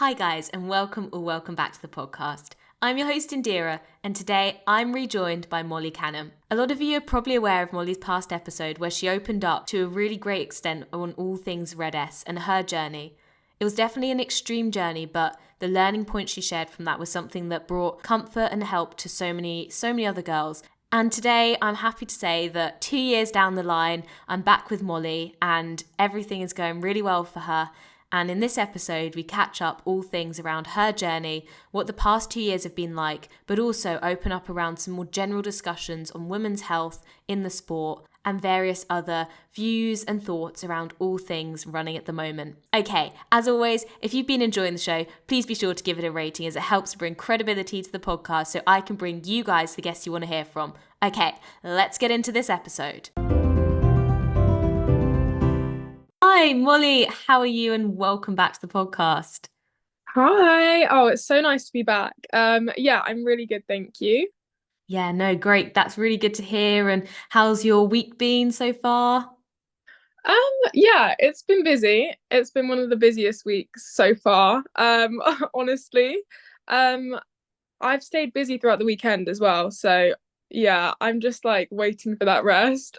Hi guys, and welcome back to the podcast. I'm your host Indira, and today I'm rejoined by Molly Canham. A lot of you are probably aware of Molly's past episode where she opened up to a really great extent on all things Red S and her journey. It was definitely an extreme journey, but the learning points she shared from that was something that brought comfort and help to so many other girls. And today I'm happy to say that 2 years down the line, I'm back with Molly and everything is going really well for her. And in this episode, we catch up all things around her journey, what the past 2 years have been like, but also open up around some more general discussions on women's health in the sport and various other views and thoughts around all things running at the moment. Okay, as always, if you've been enjoying the show, please be sure to give it a rating as it helps bring credibility to the podcast so I can bring you guys the guests you want to hear from. Okay, let's get into this episode. Hi, Molly. How are you? And welcome back to the podcast. Hi. Oh, it's so nice to be back. Yeah, I'm really good, thank you. Yeah, no, great. That's really good to hear. And how's your week been so far? Um, yeah, it's been busy. It's been one of the busiest weeks so far. Honestly. Um, I've stayed busy throughout the weekend as well. So yeah, I'm just like waiting for that rest.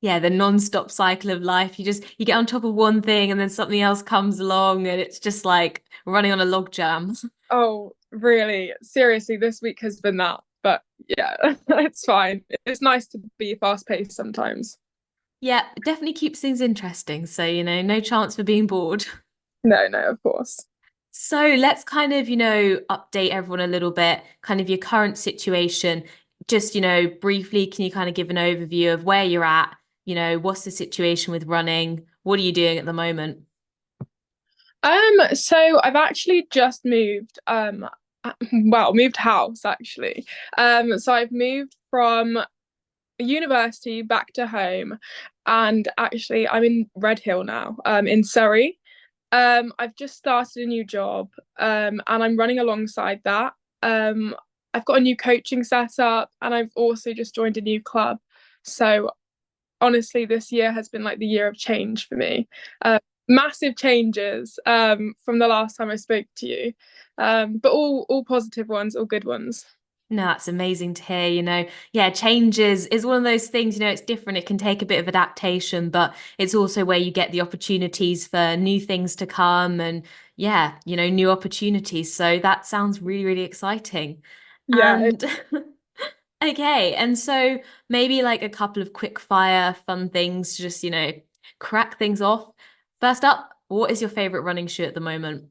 Yeah, the non-stop cycle of life. You get on top of one thing and then something else comes along and it's just like running on a log jam. Oh, really? Seriously, this week has been that. But yeah, it's fine. It's nice to be fast paced sometimes. Yeah, definitely keeps things interesting. So, no chance for being bored. No, no, of course. So let's kind of, update everyone a little bit, kind of your current situation. Just, briefly, can you kind of give an overview of where you're at? What's the situation with running? What are you doing at the moment? So I've actually just moved, moved house actually. So I've moved from university back to home, and actually I'm in Redhill now, in Surrey. I've just started a new job, and I'm running alongside that. Um, I've got a new coaching set up, and I've also just joined a new club. So honestly, this year has been like the year of change for me. Massive changes from the last time I spoke to you, but all positive ones, all good ones. No, that's amazing to hear. Yeah, change is one of those things, it's different. It can take a bit of adaptation, but it's also where you get the opportunities for new things to come and yeah, new opportunities. So that sounds really, really exciting. Yeah. And okay, and so maybe like a couple of quick fire fun things to just, crack things off. First up, what is your favorite running shoe at the moment?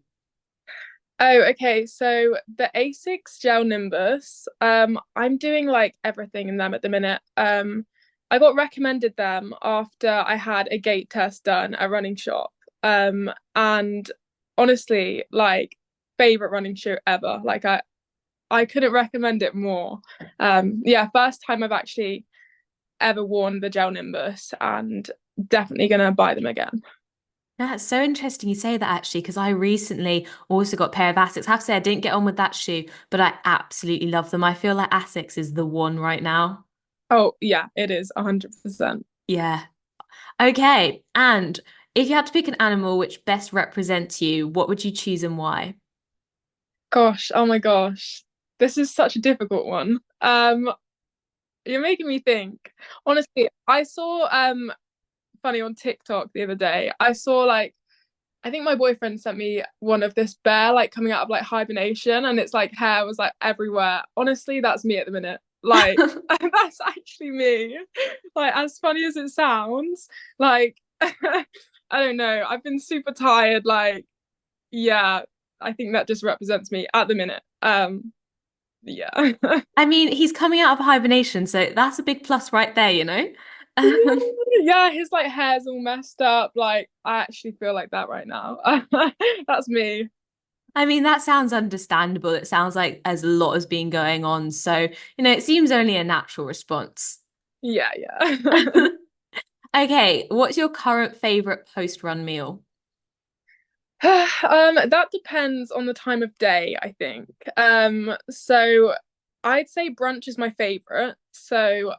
Oh, okay. So the Asics Gel Nimbus, I'm doing like everything in them at the minute. I got recommended them after I had a gait test done at running shop. And honestly, like favorite running shoe ever. I couldn't recommend it more. Yeah, first time I've actually ever worn the Gel Nimbus, and definitely gonna buy them again. That's so interesting you say that actually, because I recently also got a pair of Asics. I have to say I didn't get on with that shoe, but I absolutely love them. I feel like Asics is the one right now. Oh yeah, it is 100%. Yeah. Okay. And if you had to pick an animal which best represents you, what would you choose and why? Gosh, oh my gosh. This is such a difficult one. You're making me think. Honestly, I saw funny on TikTok the other day. I saw like I think my boyfriend sent me one of this bear like coming out of like hibernation, and it's like hair was like everywhere. Honestly, that's me at the minute. Like that's actually me. Like as funny as it sounds, like I don't know. I've been super tired. Like yeah, I think that just represents me at the minute. Yeah. I mean, he's coming out of hibernation, so that's a big plus right there. Yeah, his like hair's all messed up. Like I actually feel like that right now. That's me. I mean, that sounds understandable. It sounds like as a lot has been going on. So, it seems only a natural response. Yeah, yeah. Okay, what's your current favorite post-run meal? That depends on the time of day, I think. So I'd say brunch is my favorite. So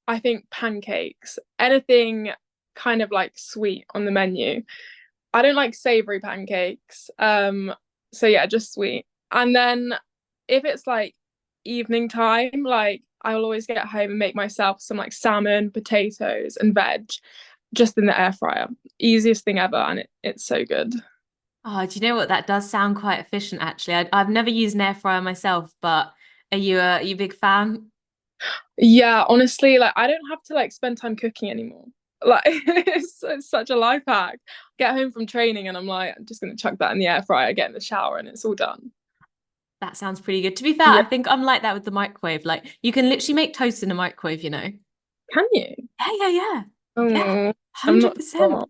I think pancakes, anything kind of like sweet on the menu. I don't like savory pancakes. So yeah, just sweet. And then if it's like evening time, like I'll always get home and make myself some like salmon, potatoes, and veg just in the air fryer. Easiest thing ever, and it's so good. Oh, do you know what? That does sound quite efficient, actually. I've never used an air fryer myself, but are you a big fan? Yeah, honestly, like I don't have to like spend time cooking anymore. Like it's such a life hack. Get home from training and I'm like, I'm just gonna chuck that in the air fryer, get in the shower, and it's all done. That sounds pretty good. To be fair, I Yeah, think I'm like that with the microwave. Like you can literally make toast in a microwave, you know? can you? Yeah, yeah, yeah. Yeah, Oh, I'm not 100%. sure.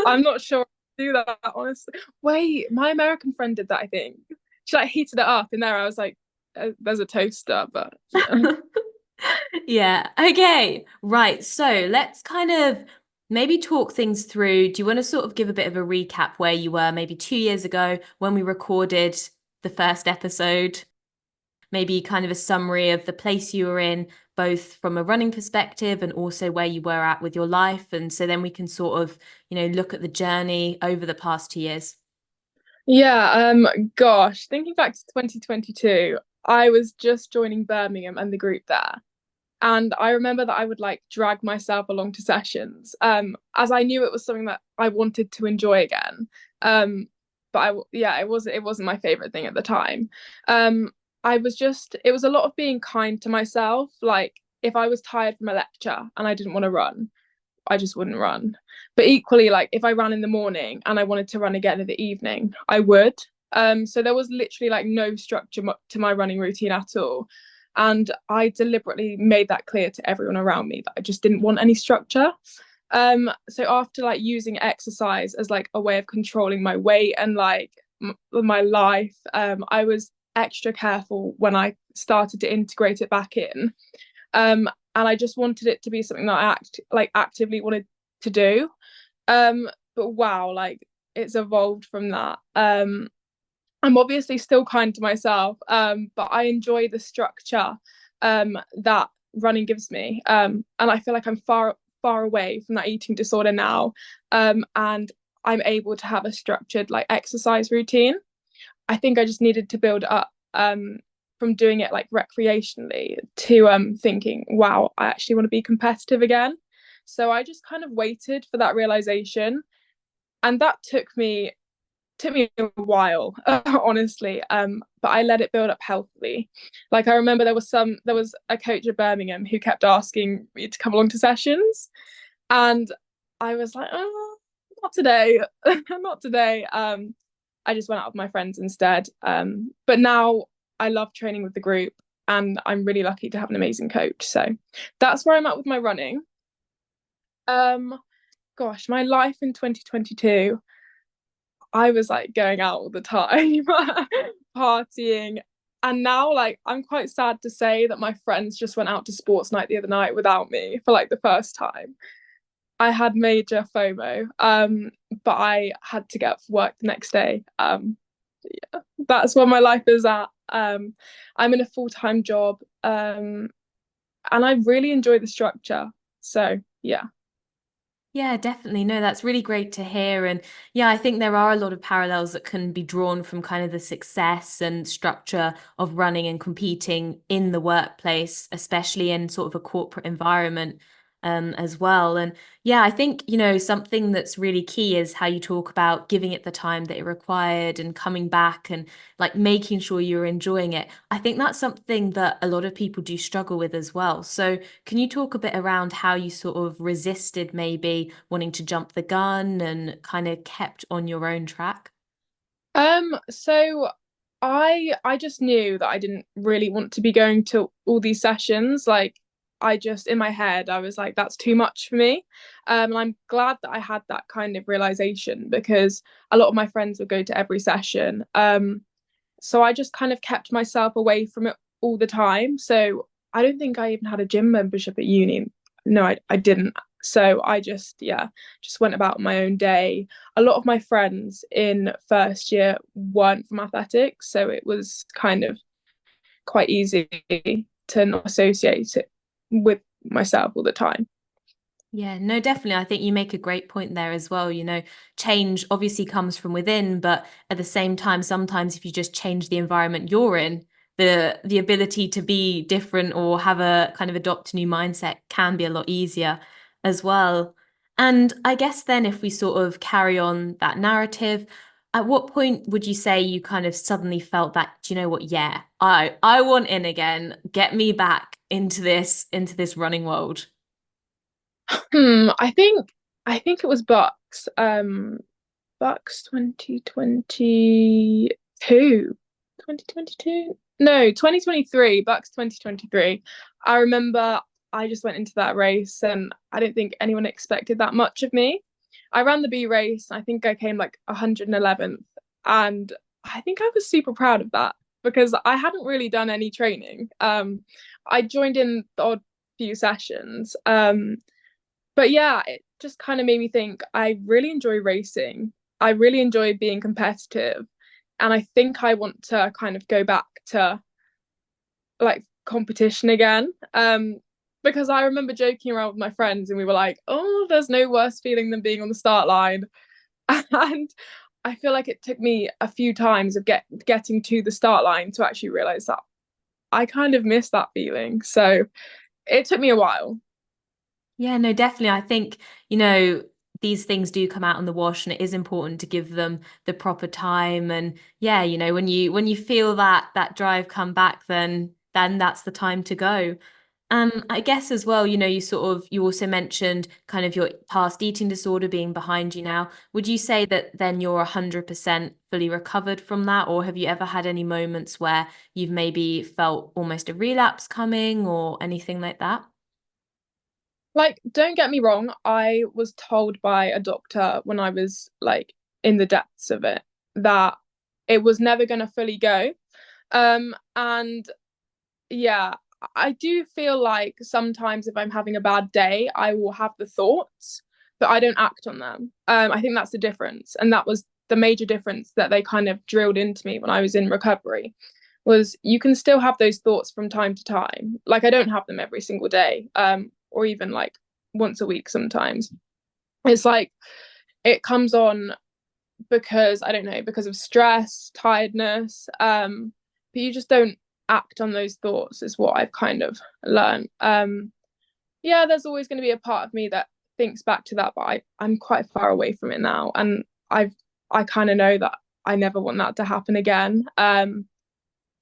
I'm not sure I do that, honestly. Wait, my American friend did that, I think. She like heated it up in there. I was like, there's a toaster, but yeah. Yeah. Okay. Right. So let's kind of maybe talk things through. Do you want to sort of give a bit of a recap where you were maybe 2 years ago when we recorded the first episode? Maybe kind of a summary of the place you were in, both from a running perspective and also where you were at with your life. And so then we can sort of, look at the journey over the past 2 years. Yeah, gosh, thinking back to 2022, I was just joining Birmingham and the group there. And I remember that I would like drag myself along to sessions, as I knew it was something that I wanted to enjoy again. But yeah, it wasn't my favorite thing at the time. Um, it was a lot of being kind to myself. Like if I was tired from a lecture and I didn't want to run, I just wouldn't run. But equally, like if I ran in the morning and I wanted to run again in the evening, I would. So there was literally like no structure to my running routine at all. And I deliberately made that clear to everyone around me that I just didn't want any structure. So after like using exercise as like a way of controlling my weight and like my life, I was extra careful when I started to integrate it back in. And I just wanted it to be something that actively wanted to do. But wow, like it's evolved from that. I'm obviously still kind to myself, but I enjoy the structure that running gives me. And I feel like I'm far away from that eating disorder now. And I'm able to have a structured like exercise routine. I think I just needed to build up from doing it like recreationally to thinking, wow, I actually want to be competitive again. So I just kind of waited for that realization, and that took me a while, honestly. But I let it build up healthily. Like I remember there was a coach at Birmingham who kept asking me to come along to sessions, and I was like, oh, not today, not today. I just went out with my friends instead. But now I love training with the group, and I'm really lucky to have an amazing coach. So that's where I'm at with my running. Um, gosh, my life in 2022, I was like going out all the time, partying. And now, like, I'm quite sad to say that my friends just went out to sports night the other night without me for like the first time. I had major FOMO, but I had to get up for work the next day. Yeah, that's where my life is at. I'm in a full-time job, and I really enjoy the structure. So yeah. Yeah, definitely. No, that's really great to hear. And yeah, I think there are a lot of parallels that can be drawn from kind of the success and structure of running and competing in the workplace, especially in sort of a corporate environment, as well. And yeah, I think, something that's really key is how you talk about giving it the time that it required and coming back and like making sure you're enjoying it. I think that's something that a lot of people do struggle with as well. So, can you talk a bit around how you sort of resisted maybe wanting to jump the gun and kind of kept on your own track? So I just knew that I didn't really want to be going to all these sessions. Like I just in my head I was like, that's too much for me. And I'm glad that I had that kind of realization because a lot of my friends would go to every session. So I just kind of kept myself away from it all the time. So I don't think I even had a gym membership at uni. No, I didn't. So I just, yeah, just went about my own day. A lot of my friends in first year weren't from athletics. So it was kind of quite easy to not associate it with myself all the time. Yeah, no, definitely. I think you make a great point there as well. Change obviously comes from within, but at the same time, sometimes if you just change the environment you're in, the ability to be different or have a kind of adopt a new mindset can be a lot easier as well. And I guess then if we sort of carry on that narrative, at what point would you say you kind of suddenly felt that, do you know what? Yeah, I want in again. Get me back into this running world. I think it was Bucks. Bucks 2022. 2022? No, 2023, Bucks 2023. I remember I just went into that race and I don't think anyone expected that much of me. I ran the B race. I think I came like 111th. And I think I was super proud of that because I hadn't really done any training. I joined in the odd few sessions. But yeah, it just kind of made me think I really enjoy racing. I really enjoy being competitive. And I think I want to kind of go back to like competition again. Because I remember joking around with my friends and we were like, oh, there's no worse feeling than being on the start line. And I feel like it took me a few times of getting to the start line to actually realize that I kind of miss that feeling. So it took me a while. Yeah, no, definitely. I think, these things do come out on the wash and it is important to give them the proper time. And yeah, when you feel that drive come back, then that's the time to go. I guess as well, you also mentioned kind of your past eating disorder being behind you now. Would you say that then you're 100% fully recovered from that, or have you ever had any moments where you've maybe felt almost a relapse coming or anything like that? Like, don't get me wrong, I was told by a doctor when I was like in the depths of it that it was never going to fully go. And yeah, I do feel like sometimes if I'm having a bad day, I will have the thoughts, but I don't act on them. I think that's the difference. And that was the major difference that they kind of drilled into me when I was in recovery was you can still have those thoughts from time to time. Like I don't have them every single day, or even like once a week sometimes. It's like it comes on because I don't know, because of stress, tiredness, but you just don't act on those thoughts is what I've kind of learned. Yeah, there's always going to be a part of me that thinks back to that, but I'm quite far away from it now, and I kind of know that I never want that to happen again.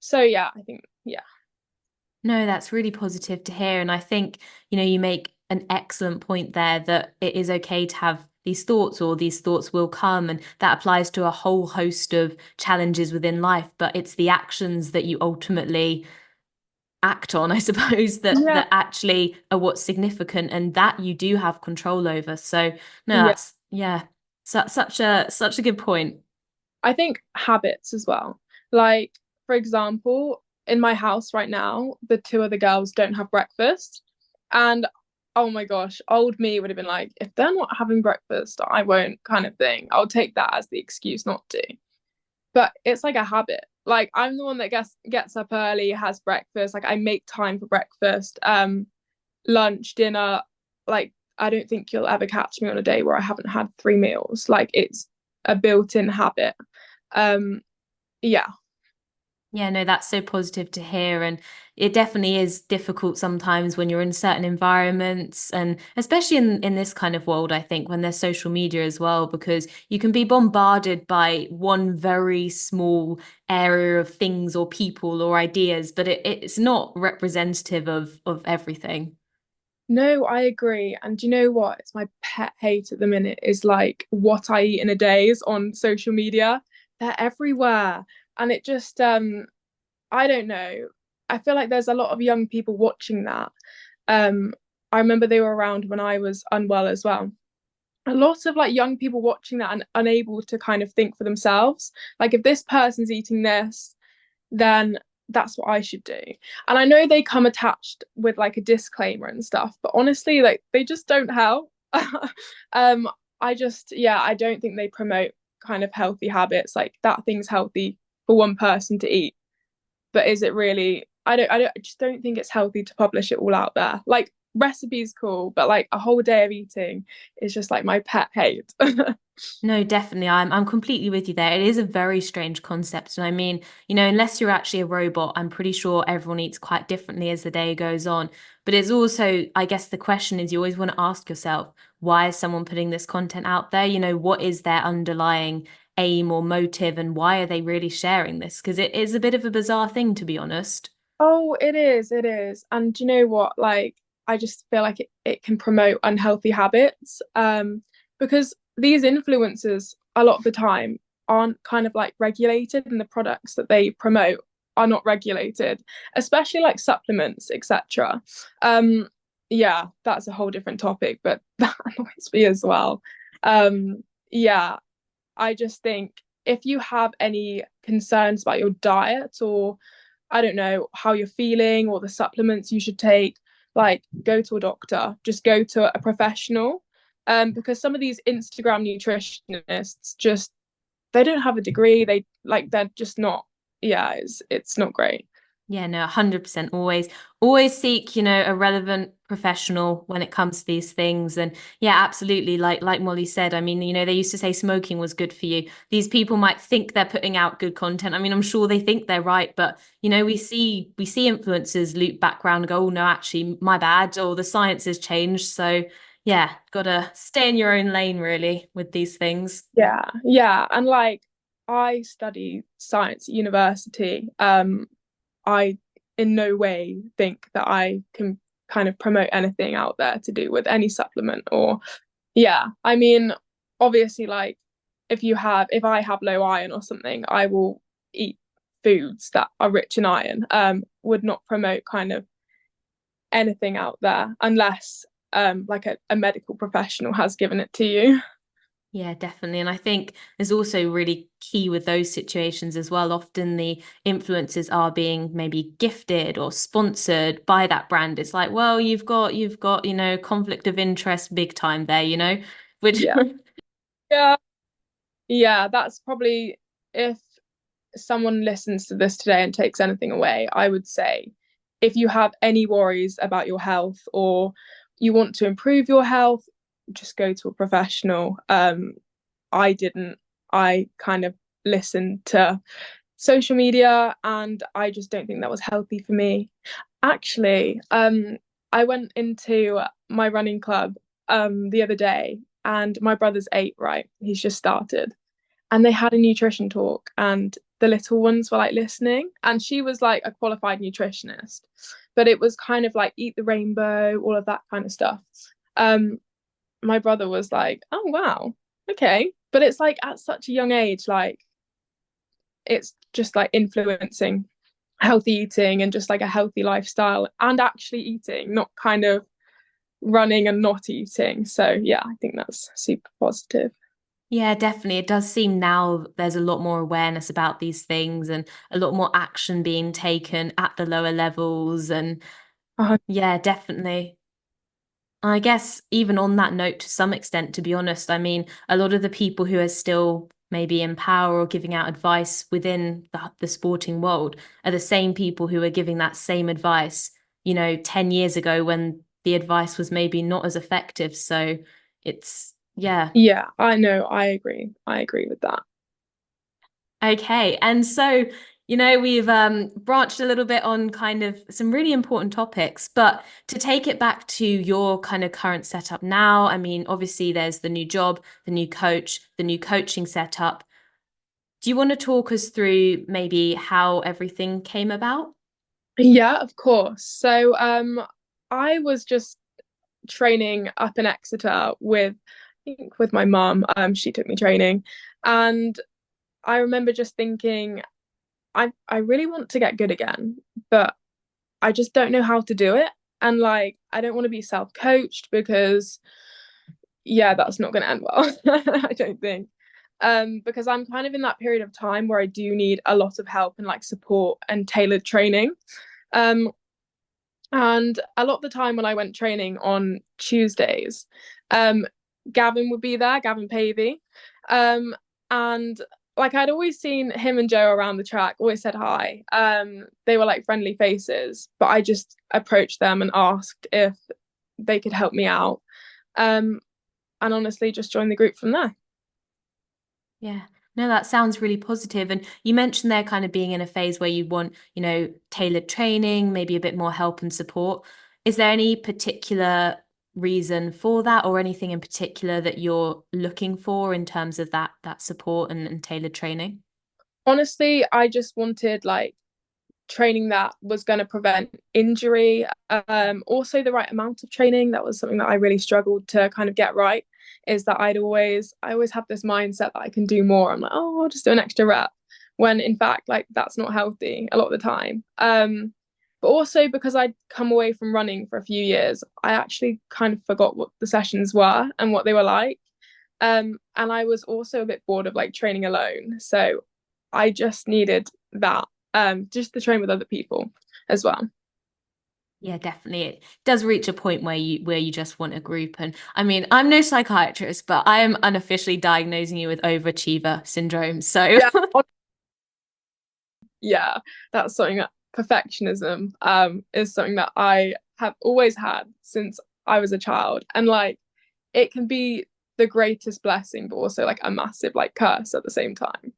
So yeah, I think yeah. No, that's really positive to hear. And I think, you make an excellent point there that it is okay to have these thoughts or these thoughts will come. And that applies to a whole host of challenges within life. But it's the actions that you ultimately act on, I suppose, that Yeah, that actually are what's significant and that you do have control over. So no, yeah. that's yeah, such a good point. I think habits as well. Like, for example, in my house right now, the two other girls don't have breakfast. And oh my gosh, old me would have been like, if they're not having breakfast, I won't kind of thing. I'll take that as the excuse not to. But it's like a habit. Like I'm the one that gets up early, has breakfast. Like I make time for breakfast, lunch, dinner. Like I don't think you'll ever catch me on a day where I haven't had three meals. Like it's a built-in habit. Um, yeah, Yeah, no, that's so positive to hear. And it definitely is difficult sometimes when you're in certain environments, and especially in this kind of world, I think, when there's social media as well, because you can be bombarded by one very small area of things or people or ideas, but it's not representative of everything. no, I agree. And you know what? It's my pet hate at the minute is like what I eat in a day is on social media. They're everywhere. And it just I don't know. I feel like there's a lot of young people watching that. Um, I remember they were around when I was unwell as well. A lot of like young people watching that and unable to kind of think for themselves. Like if this person's eating this, then that's what I should do. And I know they come attached with like a disclaimer and stuff, but honestly, like they just don't help. um, yeah, I don't think they promote kind of healthy habits. Like that thing's healthy for one person to eat, but is it really I just don't think it's healthy to publish it all out there. Like recipes cool, but like a whole day of eating is just like my pet hate. No, definitely. I'm completely with you there. It is a very strange concept. And I mean, unless you're actually a robot, I'm pretty sure everyone eats quite differently as the day goes on. But it's also, I guess the question is you always want to ask yourself, why is someone putting this content out there? What is their underlying aim or motive and why are they really sharing this? Because it is a bit of a bizarre thing, to be honest. Oh, it is. And do you know what? Like, I just feel like it can promote unhealthy habits. Because these influencers, a lot of the time, aren't kind of like regulated, and the products that they promote are not regulated, especially like supplements, etc. Yeah, that's a whole different topic, but that annoys me as well. Yeah, I just think if you have any concerns about your diet or I don't know how you're feeling or the supplements you should take, like go to a doctor, just go to a professional. Because some of these Instagram nutritionists just they don't have a degree. They're just not. Yeah, it's not great. Yeah, no, 100%. Always seek, a relevant professional when it comes to these things. And yeah, absolutely. Like Molly said, I mean, they used to say smoking was good for you. These people might think they're putting out good content. I mean, I'm sure they think they're right, but we see influencers loop back around and go, oh no, actually, my bad, or the science has changed. So yeah, gotta stay in your own lane really with these things. Yeah, and like I study science at university. I in no way think that I can kind of promote anything out there to do with any supplement or yeah. I mean, obviously like if I have low iron or something, I will eat foods that are rich in iron. Would not promote kind of anything out there unless like a medical professional has given it to you. Yeah, definitely. And I think there's also really key with those situations as well. Often the influencers are being maybe gifted or sponsored by that brand. It's like, well, you've got, conflict of interest big time there, which Yeah. Yeah. Yeah, that's probably if someone listens to this today and takes anything away, I would say if you have any worries about your health or you want to improve your health, just go to a professional. I didn't. I kind of listened to social media and I just don't think that was healthy for me. Actually, I went into my running club the other day and my brother's 8, right? He's just started and they had a nutrition talk and the little ones were like listening and she was like a qualified nutritionist but it was kind of like eat the rainbow all of that kind of stuff. My brother was like, oh wow, okay, but it's like at such a young age, like it's just like influencing healthy eating and just like a healthy lifestyle and actually eating, not kind of running and not eating. So yeah, I think that's super positive. yeah, definitely. It does seem now there's a lot more awareness about these things and a lot more action being taken at the lower levels. And yeah, definitely. I guess even on that note, to some extent, to be honest, I mean, a lot of the people who are still maybe in power or giving out advice within the sporting world are the same people who are giving that same advice, 10 years ago when the advice was maybe not as effective. So yeah. Yeah, I know, I agree with that. Okay. And so, we've branched a little bit on kind of some really important topics, but to take it back to your kind of current setup now, I mean, obviously there's the new job, the new coach, the new coaching setup. Do you want to talk us through maybe how everything came about? Yeah, of course. So I was just training up in Exeter with I think with my mum. She took me training and I remember just thinking I really want to get good again, but I just don't know how to do it. And like I don't want to be self-coached because yeah, that's not going to end well. I don't think. Because I'm kind of in that period of time where I do need a lot of help and like support and tailored training. Um, and a lot of the time when I went training on Tuesdays, Gavin would be there, Gavin Pavey. And like I'd always seen him and Joe around the track, always said hi. They were like friendly faces, but I just approached them and asked if they could help me out. Um, and honestly just joined the group from there. Yeah. No, that sounds really positive. And you mentioned there kind of being in a phase where you want, tailored training, maybe a bit more help and support. Is there any particular reason for that, or anything in particular that you're looking for in terms of that support and tailored training? Honestly, I just wanted like training that was going to prevent injury. Also the right amount of training. That was something that I really struggled to kind of get right. Is that I always have this mindset that I can do more. I'm like, oh, I'll just do an extra rep, when in fact, like that's not healthy a lot of the time. But also because I'd come away from running for a few years, I actually kind of forgot what the sessions were and what they were like. And I was also a bit bored of like training alone. So I just needed that, just to train with other people as well. Yeah, definitely. It does reach a point where you just want a group. And I mean, I'm no psychiatrist, but I am unofficially diagnosing you with overachiever syndrome. So Yeah, yeah, that's something that perfectionism is something that I have always had since I was a child. And like it can be the greatest blessing, but also like a massive like curse at the same time.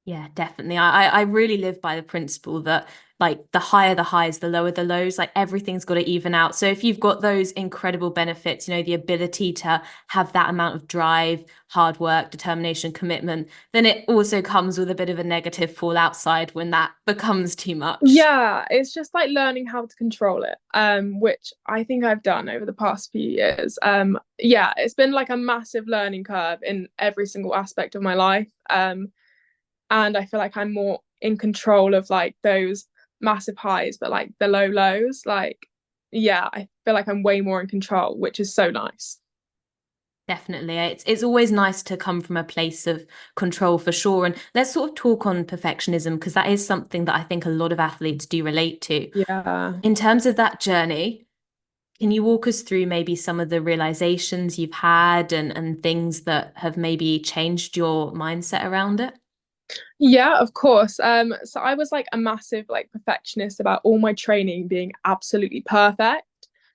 yeah, definitely. I really live by the principle that like the higher the highs, the lower the lows, like everything's got to even out. So if you've got those incredible benefits, the ability to have that amount of drive, hard work, determination, commitment, then it also comes with a bit of a negative fallout side when that becomes too much. Yeah, it's just like learning how to control it, which I think I've done over the past few years. Yeah, it's been like a massive learning curve in every single aspect of my life. And I feel like I'm more in control of like those massive highs, but like the low lows. Like, yeah, I feel like I'm way more in control, which is so nice. Definitely. It's always nice to come from a place of control for sure. And let's sort of talk on perfectionism, because that is something that I think a lot of athletes do relate to. Yeah. In terms of that journey, can you walk us through maybe some of the realizations you've had and things that have maybe changed your mindset around it? Yeah, of course. So I was like a massive like perfectionist about all my training being absolutely perfect.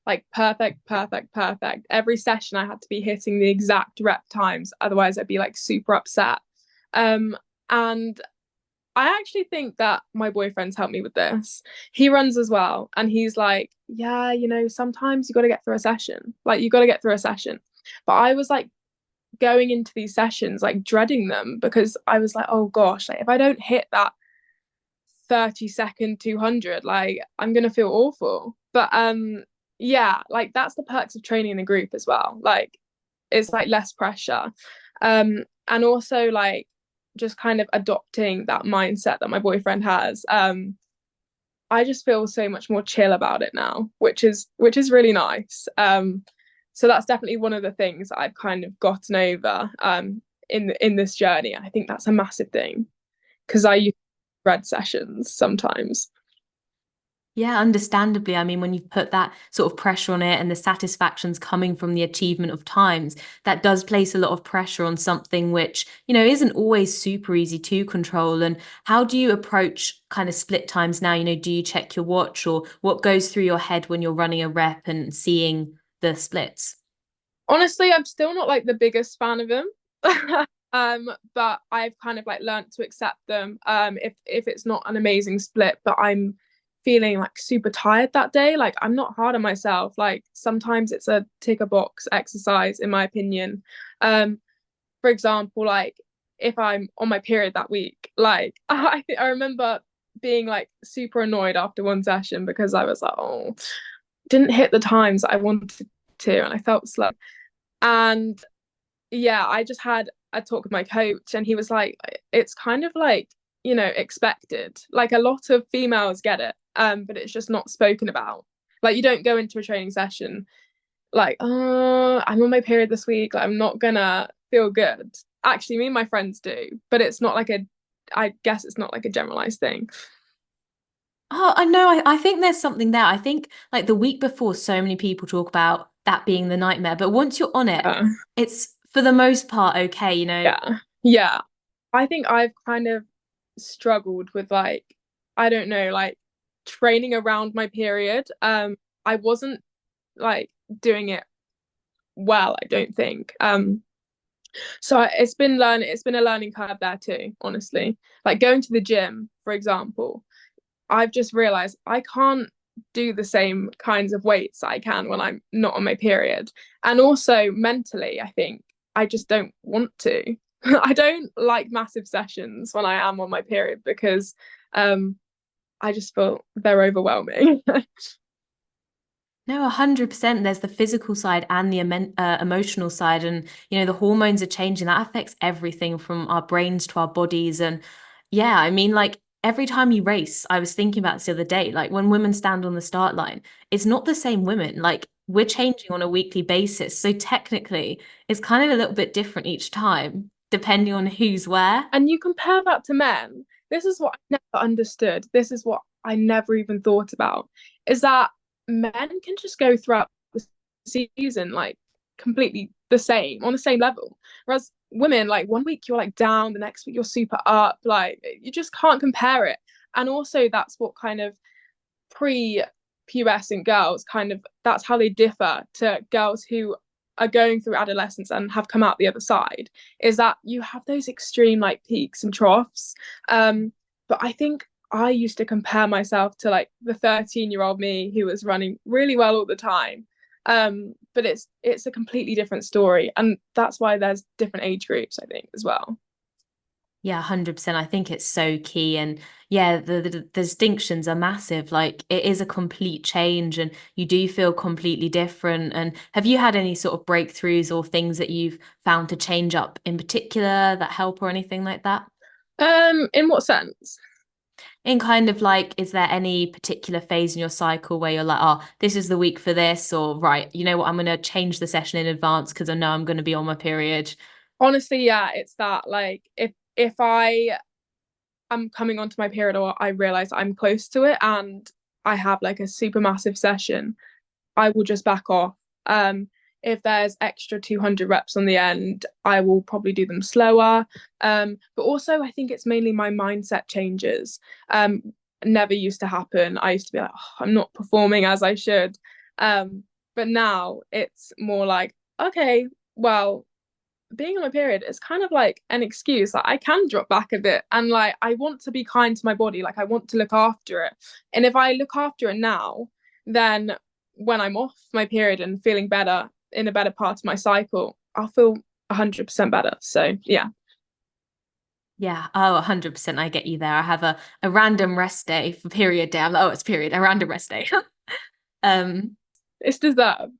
Like perfect, perfect, perfect. Every session I had to be hitting the exact rep times, otherwise I'd be like super upset. And I actually think that my boyfriend's helped me with this. He runs as well, and he's like, yeah, sometimes you got to get through a session. Like you got to get through a session. But I was like going into these sessions like dreading them, because I was like, oh gosh, like if I don't hit that 30-second 200, like I'm gonna feel awful. But yeah, like that's the perks of training in a group as well. Like it's like less pressure. And also like just kind of adopting that mindset that my boyfriend has. I just feel so much more chill about it now, which is really nice. So that's definitely one of the things that I've kind of gotten over in this journey. I think that's a massive thing, because I use red sessions sometimes. Yeah, understandably. I mean, when you've put that sort of pressure on it and the satisfaction's coming from the achievement of times, that does place a lot of pressure on something which, isn't always super easy to control. And how do you approach kind of split times now? Do you check your watch, or what goes through your head when you're running a rep and seeing the splits? Honestly, I'm still not like the biggest fan of them. But I've kind of like learned to accept them. If it's not an amazing split, but I'm feeling like super tired that day, like I'm not hard on myself. Like sometimes it's a tick a box exercise, in my opinion. For example, like if I'm on my period that week, like I remember being like super annoyed after one session because I was like, oh, didn't hit the times that I wanted to, and I felt slow. And yeah, I just had a talk with my coach, and he was like, it's kind of like, expected. Like a lot of females get it, but it's just not spoken about. Like you don't go into a training session like, oh, I'm on my period this week, like I'm not gonna feel good. Actually, me and my friends do, but it's not like I guess it's not like a generalized thing. Oh, I know. I think there's something there. I think like the week before, so many people talk about that being the nightmare. But once you're on it, uh, it's for the most part okay. yeah, yeah, I think I've kind of struggled with like, I don't know, like training around my period. I wasn't like doing it well, I don't think. It's been a learning curve there too, honestly. Like going to the gym, for example, I've just realized I can't do the same kinds of weights I can when I'm not on my period. And also mentally, I think I just don't want to. I don't like massive sessions when I am on my period because um I just feel they're overwhelming. No, 100%. There's the physical side and the emotional side. And, the hormones are changing. That affects everything from our brains to our bodies. And yeah, I mean, like every time you race, I was thinking about this the other day, like when women stand on the start line, it's not the same women. Like we're changing on a weekly basis. So technically, it's kind of a little bit different each time, depending on who's where. And you compare that to men. This is what I never understood. This is what I never even thought about is that men can just go throughout the season like completely the same on the same level. Whereas women, like one week you're like down, the next week you're super up. Like you just can't compare it. And also, that's what kind of pre-pubescent girls kind of that's how they differ to girls who are going through adolescence and have come out the other side is that you have those extreme like peaks and troughs. But I think I used to compare myself to like the 13-year-old me who was running really well all the time. But it's a completely different story, and that's why there's different age groups, I think, as well. Yeah, 100%. I think it's so key. And yeah, the distinctions are massive. Like it is a complete change and you do feel completely different. And have you had any sort of breakthroughs or things that you've found to change up in particular that help or anything like that? In what sense? In kind of like, is there any particular phase in your cycle where you're like, oh, this is the week for this, or right, you know what, I'm going to change the session in advance because I know I'm going to be on my period? Honestly, yeah, it's that like if I am coming onto my period or I realize I'm close to it and I have like a super massive session, I will just back off. If there's extra 200 reps on the end, I will probably do them slower. But also, I think it's mainly my mindset changes. Never used to happen. I used to be like, oh, I'm not performing as I should. But now it's more like, okay, well, being on my period is kind of like an excuse. Like I can drop back a bit and like I want to be kind to my body. Like I want to look after it. And if I look after it now, then when I'm off my period and feeling better in a better part of my cycle, I'll feel 100% better. So yeah. Yeah, oh, 100%. I get you there. I have a random rest day for period day. I'm like, oh, it's period, a random rest day. um, It's deserved.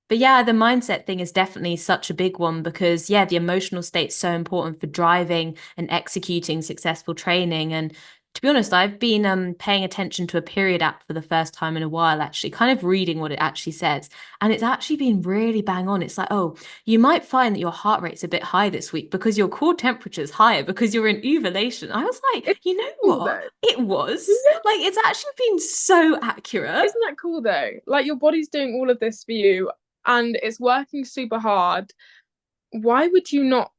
But yeah, the mindset thing is definitely such a big one because, yeah, the emotional state's so important for driving and executing successful training. And to be honest, I've been paying attention to a period app for the first time in a while, actually, kind of reading what it actually says. And it's actually been really bang on. It's like, oh, you might find that your heart rate's a bit high this week because your core temperature is higher because you're in ovulation. I was like, It's you know cool what? though. It was. Like, it's actually been so accurate. Isn't that cool though? Like your body's doing all of this for you and it's working super hard. Why would you not,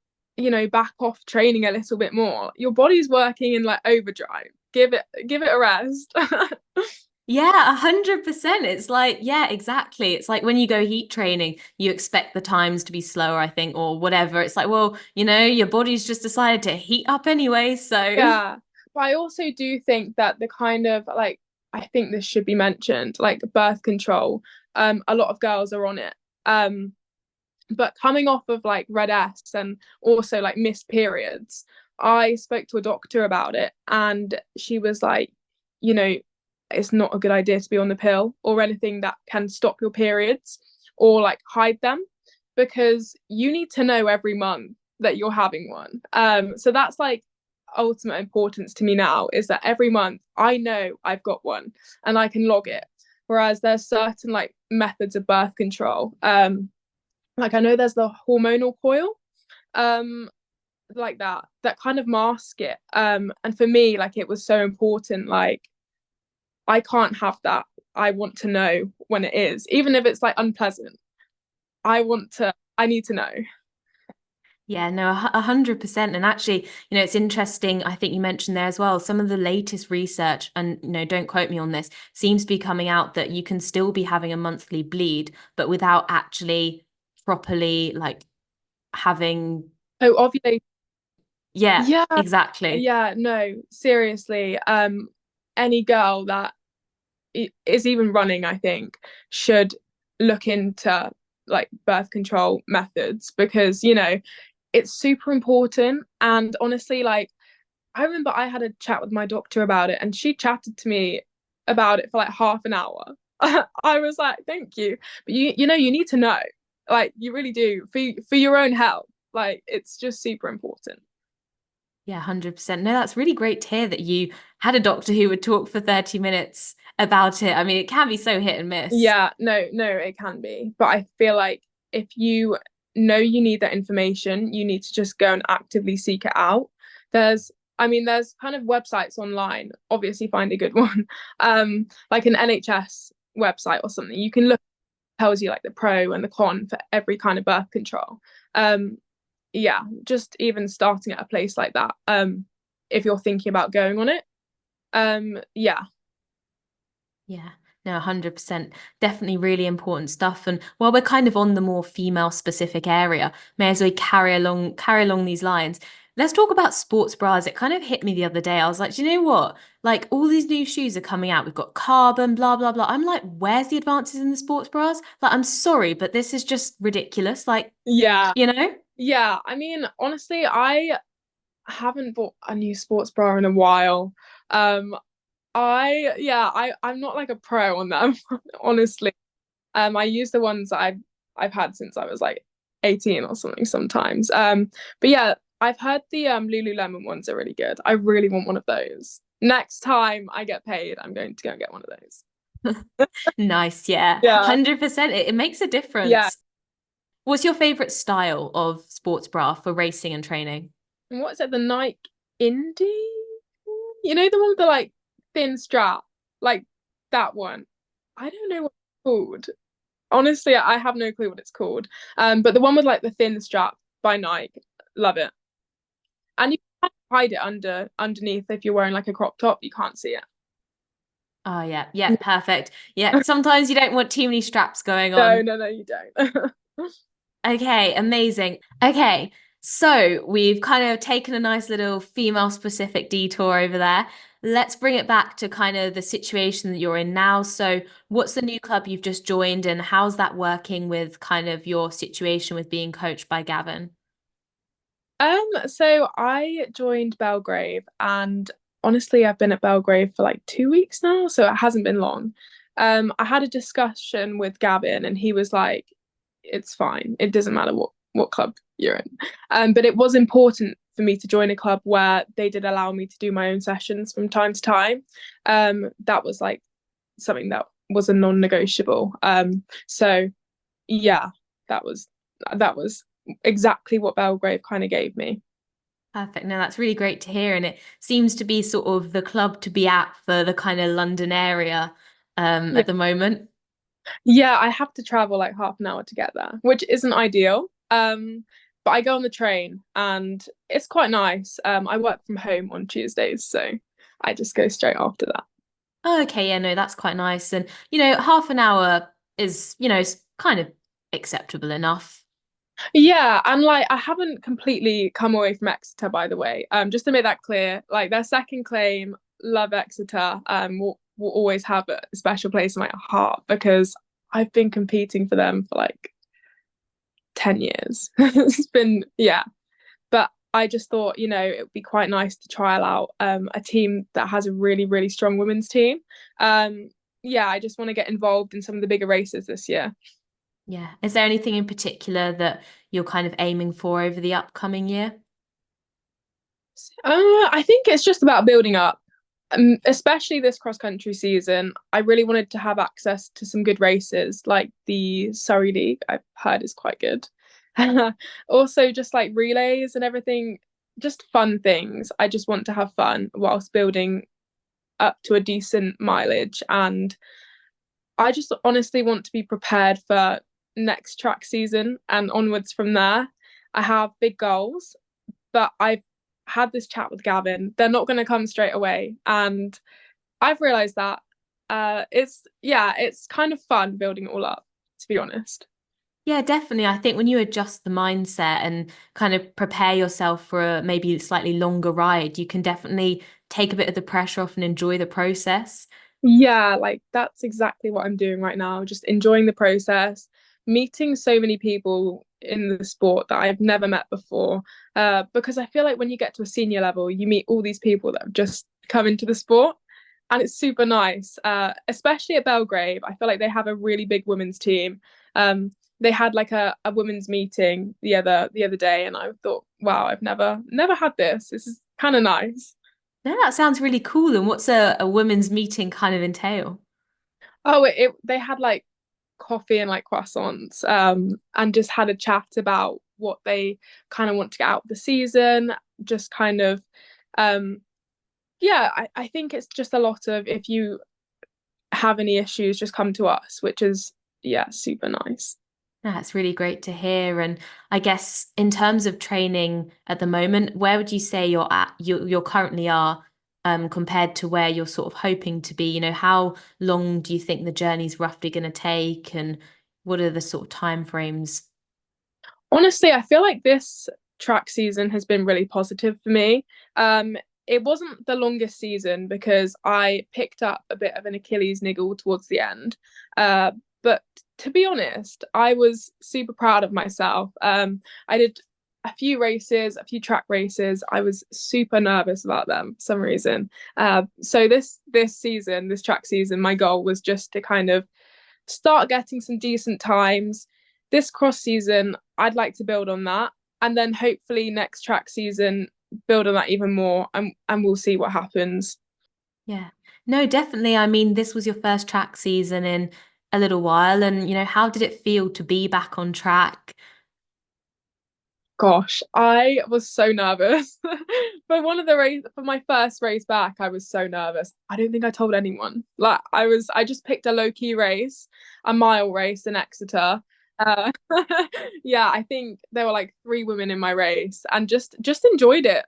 back off training a little bit more? Your body's working in like overdrive. Give it a rest. Yeah, 100%. It's like, yeah, exactly. It's like when you go heat training, you expect the times to be slower, I think, or whatever. It's like, well, your body's just decided to heat up anyway. So, Yeah. But I also do think that the kind of like I think this should be mentioned, like birth control. A lot of girls are on it. But coming off of like red S and also like missed periods, I spoke to a doctor about it and she was like, you know, it's not a good idea to be on the pill or anything that can stop your periods or like hide them because you need to know every month that you're having one. So that's like ultimate importance to me now is that every month I know I've got one and I can log it. Whereas there's certain like methods of birth control. Like I know there's the hormonal coil, um, like that kind of mask it. And for me, like it was so important. Like I can't have that. I want to know when it is, even if it's like unpleasant. I need to know. Yeah, no, 100%. And actually, it's interesting. I think you mentioned there as well, some of the latest research, and don't quote me on this, seems to be coming out that you can still be having a monthly bleed, but without actually properly like having, Oh, ovulation. yeah, Yeah, exactly. yeah, no, seriously. Any girl that is even running, I think, should look into like birth control methods because, it's super important. And honestly, like, I remember I had a chat with my doctor about it, and she chatted to me about it for like half an hour. I was like, thank you. But you need to know. Like, you really do for your own health. Like, it's just super important. Yeah, 100%. No, that's really great to hear that you had a doctor who would talk for 30 minutes about it. I mean, it can be so hit and miss. Yeah, no, no, it can be. But I feel like if you know you need that information, you need to just go and actively seek it out. There's kind of websites online, obviously find a good one, like an NHS website or something. You can look, tells you like the pro and the con for every kind of birth control. Um, yeah, just even starting at a place like that, if you're thinking about going on it. Yeah. Yeah, no, 100%. Definitely really important stuff. And while we're kind of on the more female specific area, may as well carry along these lines. Let's talk about sports bras. It kind of hit me the other day. I was like, do you know what? Like all these new shoes are coming out. We've got carbon, blah, blah, blah. I'm like, where's the advances in the sports bras? Like, I'm sorry, but this is just ridiculous. Like, Yeah. you know? Yeah, I mean, honestly, I haven't bought a new sports bra in a while. Um, I'm not like a pro on them, honestly. I use the ones that I've had since I was like 18 or something sometimes. But yeah, I've heard the Lululemon ones are really good. I really want one of those. Next time I get paid, I'm going to go and get one of those. Nice. Yeah, Yeah, 100%. It makes a yeah. difference. What's your favorite style of sports bra for racing and training? And what is it? The Nike Indie? You know the one with the like thin strap, like that one. I don't know what it's called. Honestly, I have no clue what it's called. But the one with like the thin strap by Nike, love it. And you can hide it underneath if you're wearing like a crop top, you can't see it. Oh yeah, yeah, perfect. Yeah, sometimes you don't want too many straps going No, on. no, no, you don't. Okay, amazing. Okay, so we've kind of taken a nice little female specific detour over there. Let's bring it back to kind of the situation that you're in now. So, what's the new club you've just joined, and how's that working with kind of your situation with being coached by Gavin? So I joined Belgrave, and honestly, I've been at Belgrave for like 2 weeks now, so it hasn't been long. I had a discussion with Gavin, and he was like, "It's fine. It doesn't matter what club you're in." But it was important for me to join a club where they did allow me to do my own sessions from time to time. That was like something that was a non-negotiable. So yeah, that was exactly what Belgrave kind of gave me. Perfect. No, that's really great to hear. And it seems to be sort of the club to be at for the kind of London area Yeah. at the moment. Yeah, I have to travel like half an hour to get there, which isn't ideal. But I go on the train and it's quite nice. I work from home on Tuesdays, so I just go straight after that. Oh, okay, yeah, no, that's quite nice. And, half an hour is, is kind of acceptable enough. Yeah, and like I haven't completely come away from Exeter, by the way. Just to make that clear, like their second claim, love Exeter, will always have a special place in my heart because I've been competing for them for like 10 years. It's been, yeah. But I just thought, it would be quite nice to trial out a team that has a really, really strong women's team. Yeah, I just want to get involved in some of the bigger races this year. Yeah. Is there anything in particular that you're kind of aiming for over the upcoming year? I think it's just about building up, especially this cross country season. I really wanted to have access to some good races, like the Surrey League, I've heard is quite good. Also, just like relays and everything, just fun things. I just want to have fun whilst building up to a decent mileage. And I just honestly want to be prepared for next track season and onwards from there. I have big goals, but I've had this chat with Gavin. They're not going to come straight away. And I've realized that it's kind of fun building it all up, to be honest. Yeah, definitely. I think when you adjust the mindset and kind of prepare yourself for a maybe slightly longer ride, you can definitely take a bit of the pressure off and enjoy the process. Yeah, like that's exactly what I'm doing right now, just enjoying the process, meeting so many people in the sport that I've never met before. Because I feel like when you get to a senior level, you meet all these people that have just come into the sport, and it's super nice. Especially at Belgrave, I feel like they have a really big women's team. They had like a women's meeting the other day, and I thought, wow, I've never had this. This is kind of nice. No, that sounds really cool. And what's a women's meeting kind of entail? Oh, they had like coffee and like croissants, and just had a chat about what they kind of want to get out of the season. Just kind of, um, yeah, I think it's just a lot of if you have any issues, just come to us, which is yeah, super nice. That's really great to hear. And I guess in terms of training at the moment, where would you say you're at? You currently are, compared to where you're sort of hoping to be. How long do you think the journey's roughly going to take, and what are the sort of time frames? Honestly, I feel like this track season has been really positive for me. It wasn't the longest season because I picked up a bit of an Achilles niggle towards the end. But to be honest, I was super proud of myself. I did a few races, a few track races. I was super nervous about them for some reason. So this season, this track season, my goal was just to kind of start getting some decent times. This cross season, I'd like to build on that. And then hopefully next track season, build on that even more, and we'll see what happens. Yeah. No, definitely. I mean, this was your first track season in a little while, and how did it feel to be back on track? Gosh, I was so nervous. For my first race back, I was so nervous. I don't think I told anyone. Like I just picked a low key race, a mile race in Exeter. Uh, yeah, I think there were like three women in my race, and just enjoyed it.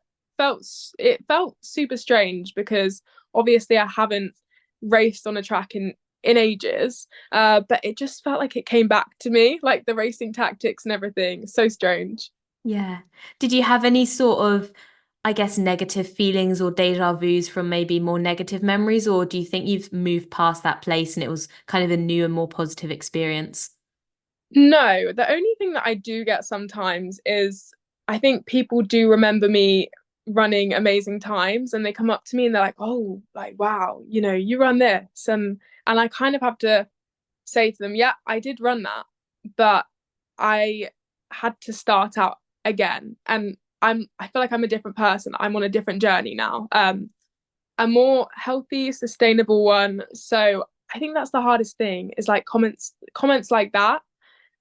It felt super strange because obviously I haven't raced on a track in ages. But it just felt like it came back to me, like the racing tactics and everything. So strange. Yeah. Did you have any sort of, I guess, negative feelings or deja vus from maybe more negative memories, or do you think you've moved past that place and it was kind of a new and more positive experience? No, the only thing that I do get sometimes is I think people do remember me running amazing times, and they come up to me and they're like, "Oh, like wow, you run this." And I kind of have to say to them, "Yeah, I did run that, but I had to start out again." And I feel like I'm a different person. I'm on a different journey now. A more healthy, sustainable one. So I think that's the hardest thing is like comments like that,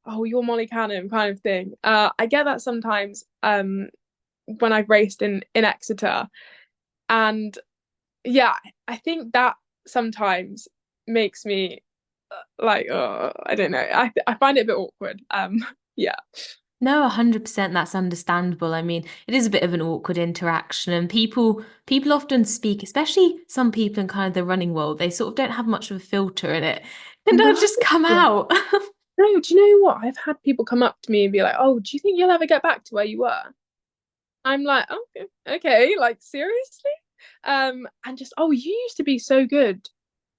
oh, you're Molly Canham kind of thing. I get that sometimes when I've raced in Exeter. And yeah, I think that sometimes makes me like, I don't know. I find it a bit awkward. Yeah. No, 100% that's understandable. I mean, it is a bit of an awkward interaction, and people often speak, especially some people in kind of the running world, they sort of don't have much of a filter in it. And they'll No. just come out. No, do you know what? I've had people come up to me and be like, "Oh, do you think you'll ever get back to where you were?" I'm like, "Oh, okay, like seriously?" And just, "Oh, you used to be so good,"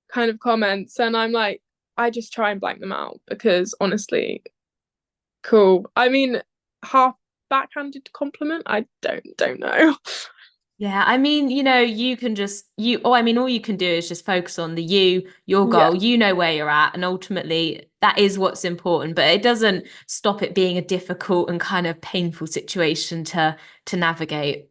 kind of comments, and I'm like, I just try and blank them out because honestly, cool. I mean, half backhanded compliment. I don't know. Yeah, I mean, you can just I mean, all you can do is just focus on your Yeah, goal, where you're at, and ultimately that is what's important, but it doesn't stop it being a difficult and kind of painful situation to navigate.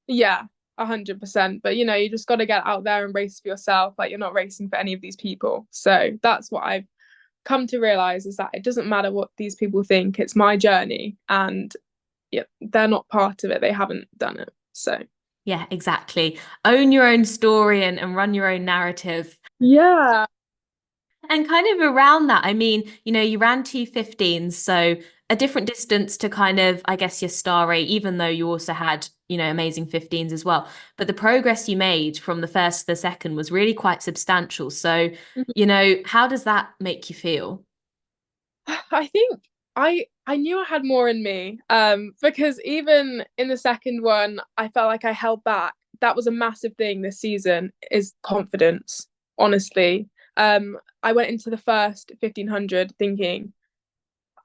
yeah, 100%. But you just got to get out there and race for yourself. Like you're not racing for any of these people. So that's what I've come to realize is that it doesn't matter what these people think. It's my journey, and yeah, they're not part of it. They haven't done it. So Yeah, exactly. Own your own story and run your own narrative. yeah, And kind of around that, I mean, you ran 2:15, so a different distance to kind of, I guess, your star rate, even though you also had, amazing 15s as well. But the progress you made from the first to the second was really quite substantial. So, how does that make you feel? I think I knew I had more in me. Because even in the second one, I felt like I held back. That was a massive thing this season is confidence, honestly. I went into the first 1500 thinking,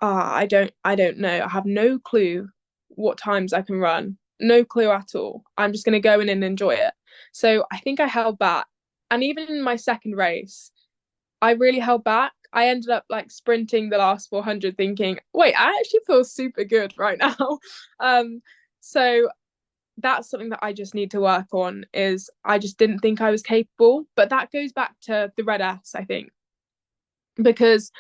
I don't know. I have no clue what times I can run. No clue at all. I'm just gonna go in and enjoy it. So I think I held back. And even in my second race, I really held back. I ended up like sprinting the last 400 thinking, wait, I actually feel super good right now. So that's something that I just need to work on is I just didn't think I was capable. But that goes back to the red S, I think, because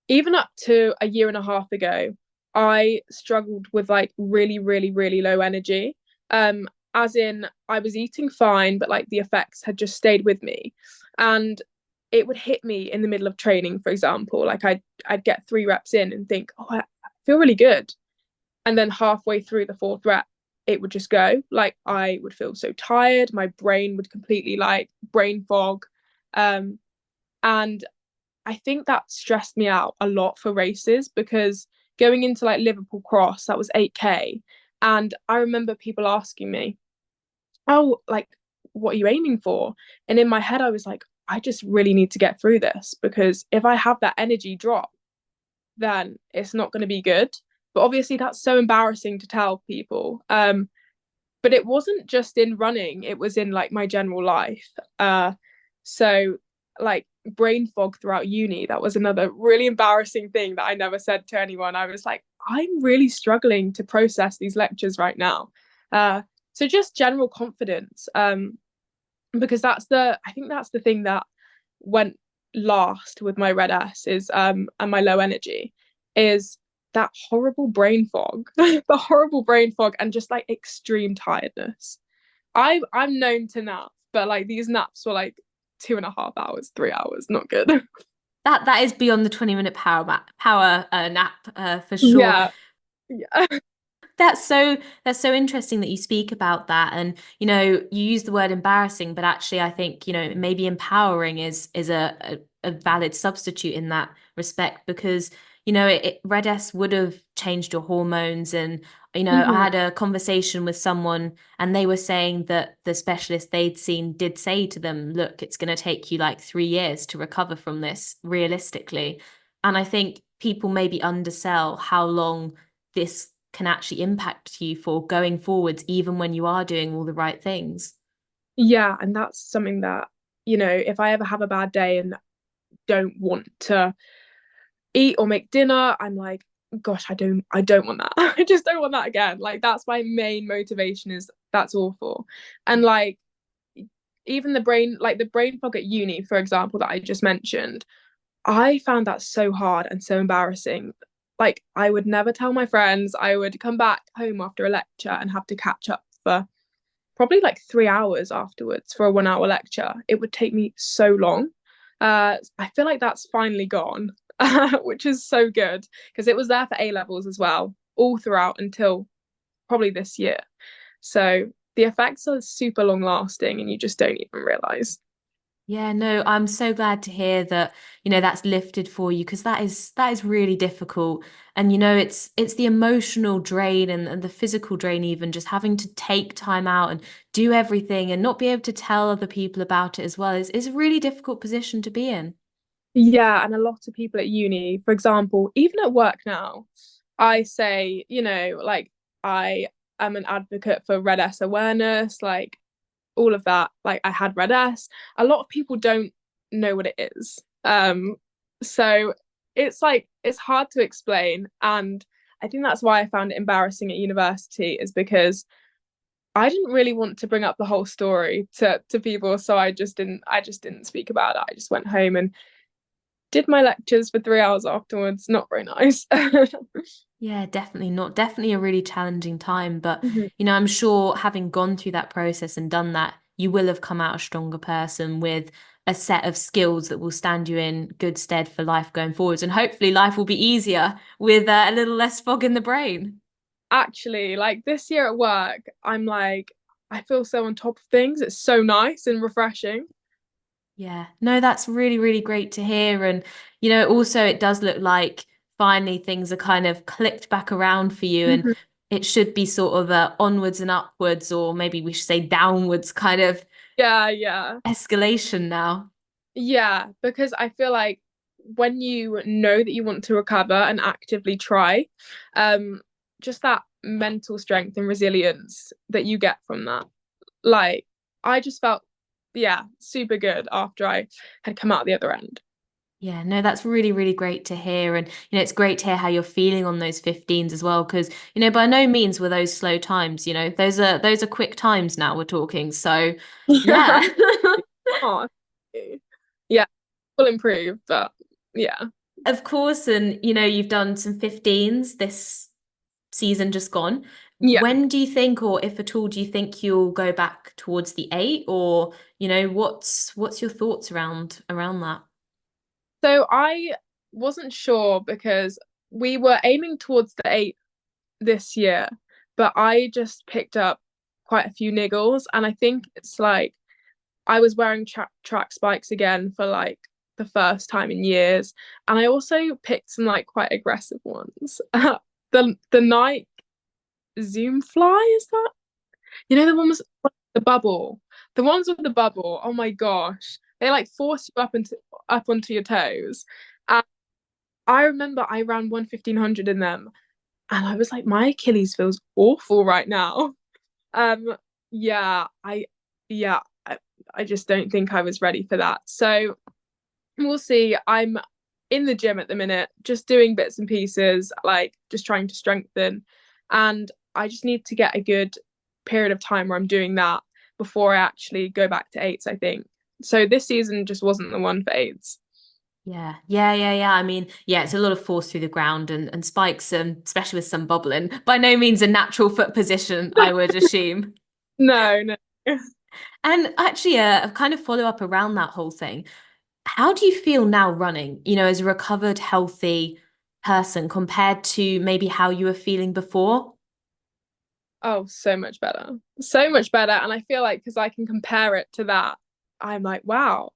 even up to a year and a half ago, I struggled with like really, really, really low energy. As in I was eating fine, but like the effects had just stayed with me. And it would hit me in the middle of training, for example. Like I'd get 3 reps in and think, oh, I feel really good. And then halfway through the fourth rep, it would just go. Like I would feel so tired. My brain would completely like brain fog. Um, and I think that stressed me out a lot for races because going into like Liverpool Cross, that was 8K. And I remember people asking me, oh, like, what are you aiming for? And in my head, I was like, I just really need to get through this because if I have that energy drop, then it's not going to be good. But obviously, that's so embarrassing to tell people. But it wasn't just in running, it was in like my general life. So like brain fog throughout uni, that was another really embarrassing thing that I never said to anyone. I was like, I'm really struggling to process these lectures right now. So just general confidence. Because I think that's the thing that went last with my red S is and my low energy is that horrible brain fog, the horrible brain fog and just like extreme tiredness. I'm known to nap, but like these naps were like 2.5 hours, 3 hours, not good. That is beyond the 20-minute power nap for sure. Yeah. Yeah. That's so interesting that you speak about that. And you use the word embarrassing, but actually I think maybe empowering is a valid substitute in that respect, because Red S would have changed your hormones. And I Mhm. had a conversation with someone, and they were saying that the specialist they'd seen did say to them, look, it's going to take you like 3 years to recover from this realistically. And I think people maybe undersell how long this can actually impact you for going forwards, even when you are doing all the right things. Yeah, and that's something that, if I ever have a bad day and don't want to eat or make dinner, I'm like, gosh, I don't want that. I just don't want that again. Like that's my main motivation is that's awful. And like even the brain fog at uni, for example, that I just mentioned, I found that so hard and so embarrassing. Like I would never tell my friends. I would come back home after a lecture and have to catch up for probably like 3 hours afterwards for a 1 hour lecture. It would take me so long. I feel like that's finally gone, which is so good because it was there for A levels as well, all throughout until probably this year. So the effects are super long lasting and you just don't even realize. Yeah, no, I'm so glad to hear that, that's lifted for you, because that is really difficult. And it's the emotional drain and the physical drain, even just having to take time out and do everything and not be able to tell other people about it as well is a really difficult position to be in. Yeah, and a lot of people at uni, for example, even at work now, I say, like I am an advocate for Red S awareness, like all of that. Like I had Red S. A lot of people don't know what it is. So it's like it's hard to explain. And I think that's why I found it embarrassing at university, is because I didn't really want to bring up the whole story to people. So I just didn't speak about it. I just went home and did my lectures for 3 hours afterwards. Not very nice. Yeah, definitely not. Definitely a really challenging time. But, Mhm. I'm sure having gone through that process and done that, you will have come out a stronger person with a set of skills that will stand you in good stead for life going forwards. And hopefully life will be easier with a little less fog in the brain. Actually, like this year at work, I'm like, I feel so on top of things. It's so nice and refreshing. Yeah, no, that's really, really great to hear. And, also it does look like finally things are kind of clicked back around for you. And Mhm. it should be sort of a onwards and upwards, or maybe we should say downwards kind of Yeah, yeah. escalation now. Yeah, because I feel like when you know that you want to recover and actively try, um, just that mental strength and resilience that you get from that. Like, I just felt, yeah, super good after I had come out the other end. Yeah, no, that's really, really great to hear. And, it's great to hear how you're feeling on those 15s as well. Because, by no means were those slow times, those are quick times now we're talking. So Yeah. yeah. Oh, yeah, will improve, but yeah. Of course. And, you've done some 15s this season just gone. Yeah. When do you think, or if at all, do you think you'll go back towards the eight? Or, what's your thoughts around that? So I wasn't sure because we were aiming towards the 8 this year, but I just picked up quite a few niggles, and I think it's like I was wearing track spikes again for like the first time in years, and I also picked some like quite aggressive ones. The Nike Zoom Fly, is that? You know the ones with the bubble, the ones with the bubble. Oh my gosh, they like force you up onto your toes. And I remember I ran 1:1500 in them, and I was like, my Achilles feels awful right now. Um, yeah, yeah, I just don't think I was ready for that. So we'll see. I'm in the gym at the minute, just doing bits and pieces, like just trying to strengthen. And I just need to get a good period of time where I'm doing that before I actually go back to eights, I think. So this season just wasn't the one for eights. Yeah, yeah, yeah, yeah. I mean, yeah, it's a lot of force through the ground and spikes, especially with some bubbling. By no means a natural foot position, I would assume. No, no. And actually, a kind of follow up around that whole thing. How do you feel now running, as a recovered, healthy person compared to maybe how you were feeling before? Oh, so much better. So much better. And I feel like because I can compare it to that, I'm like, wow,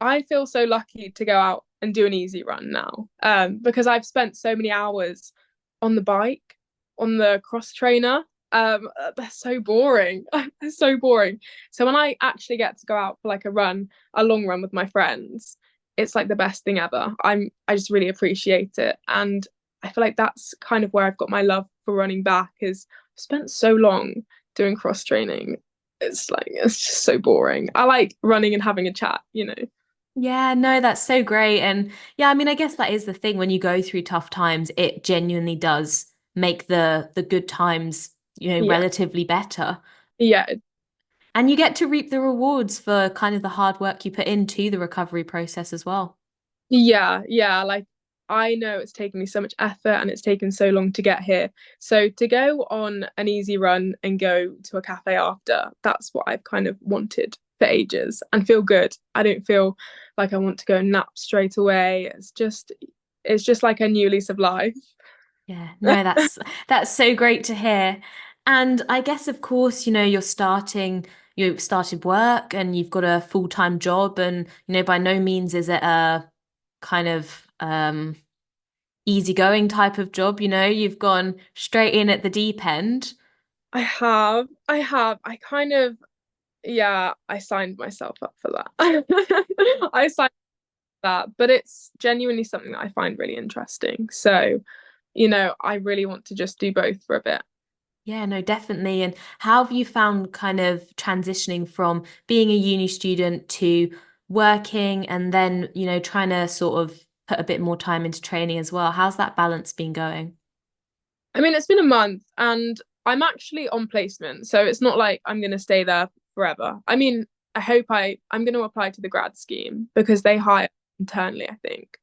I feel so lucky to go out and do an easy run now. Because I've spent so many hours on the bike, on the cross trainer. They're so boring. They're so boring. So when I actually get to go out for like a run, a long run with my friends, it's like the best thing ever. I just really appreciate it. And I feel like that's kind of where I've got my love for running back is I've spent so long doing cross training. It's like it's just so boring. I like running and having a chat. Yeah, no, that's so great. And yeah, I mean, I guess that is the thing when you go through tough times, it genuinely does make the good times, Yeah. relatively better. Yeah. And you get to reap the rewards for kind of the hard work you put into the recovery process as well. Yeah. Yeah. Like I know it's taken me so much effort and it's taken so long to get here. So to go on an easy run and go to a cafe after, that's what I've kind of wanted for ages and feel good. I don't feel like I want to go nap straight away. It's just like a new lease of life. Yeah, no, that's so great to hear. And I guess of course, you've started work and you've got a full-time job and by no means is it a kind of easygoing type of job, you've gone straight in at the deep end. I kind of, yeah, I signed myself up for that. I signed that, but it's genuinely something that I find really interesting. So, I really want to just do both for a bit. Yeah, no, definitely. And how have you found kind of transitioning from being a uni student to working and then, trying to sort of put a bit more time into training as well? How's that balance been going? I mean, it's been a month and I'm actually on placement, so it's not like I'm going to stay there forever. I mean, I'm going to apply to the grad scheme because they hire internally, I think.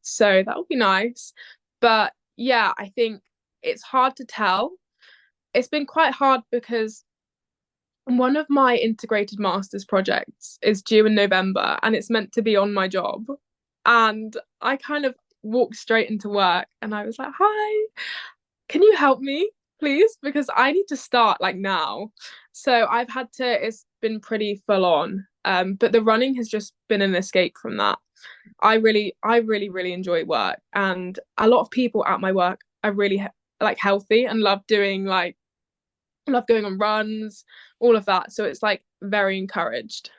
So that would be nice. But yeah, I think it's hard to tell. It's been quite hard because one of my integrated masters projects is due in November and it's meant to be on my job. And I kind of walked straight into work and I was like, "Hi, can you help me, please? Because I need to start like now." So I've had to, it's been pretty full on. But the running has just been an escape from that. I really enjoy work, and a lot of people at my work are really like healthy and love going on runs, all of that. So it's like very encouraged.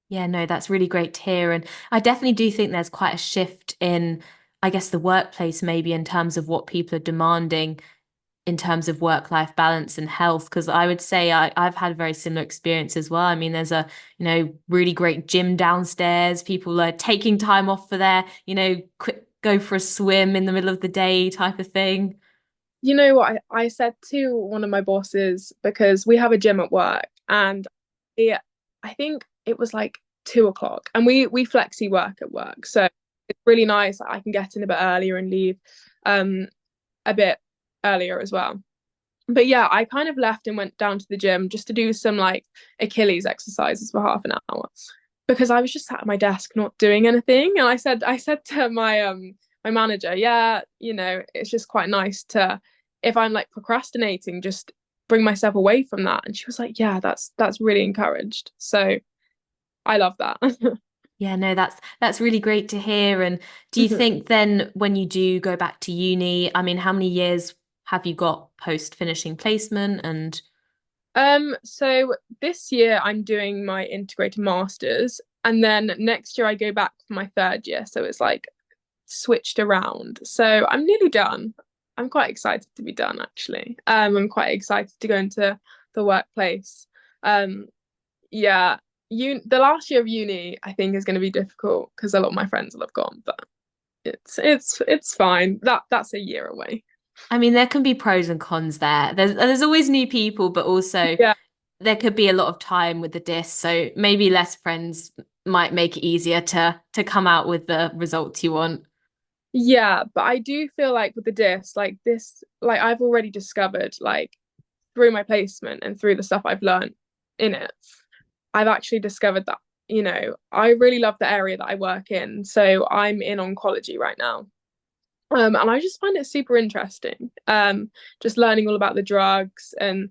Yeah, no, that's really great to hear. And I definitely do think there's quite a shift in, I guess, the workplace, maybe in terms of what people are demanding in terms of work-life balance and health. Because I would say I've had a very similar experience as well. I mean, there's a, really great gym downstairs. People are taking time off for their, quick go for a swim in the middle of the day type of thing. You know what I said to one of my bosses, because we have a gym at work, and I think it was like 2 o'clock, and we flexi work at work, so it's really nice that I can get in a bit earlier and leave um a bit earlier as well. But yeah, I kind of left and went down to the gym just to do some like Achilles exercises for half an hour, because I was just sat at my desk not doing anything. And I said to my manager, yeah, it's just quite nice to, if I'm like procrastinating, just bring myself away from that. And she was like, yeah, that's really encouraged. So I love that. Yeah, no, that's really great to hear. And do you think then when you do go back to uni, I mean, how many years have you got post finishing placement and So this year I'm doing my integrated masters, and then next year I go back for my third year. So it's like switched around. So I'm nearly done. I'm quite excited to be done, actually. I'm quite excited to go into the workplace. Um, yeah, the last year of uni I think is going to be difficult because a lot of my friends will have gone, but it's fine. That's a year away. I mean, there can be pros and cons there. There's always new people, but also Yeah, there could be a lot of time with the disc. So maybe less friends might make it easier to come out with the results you want. yeah, but I do feel like with the disc, like this, like I've already discovered, like through my placement and through the stuff I've learned in it, I've actually discovered that, I really love the area that I work in. So I'm in oncology right now. And I just find it super interesting. Just learning all about the drugs, and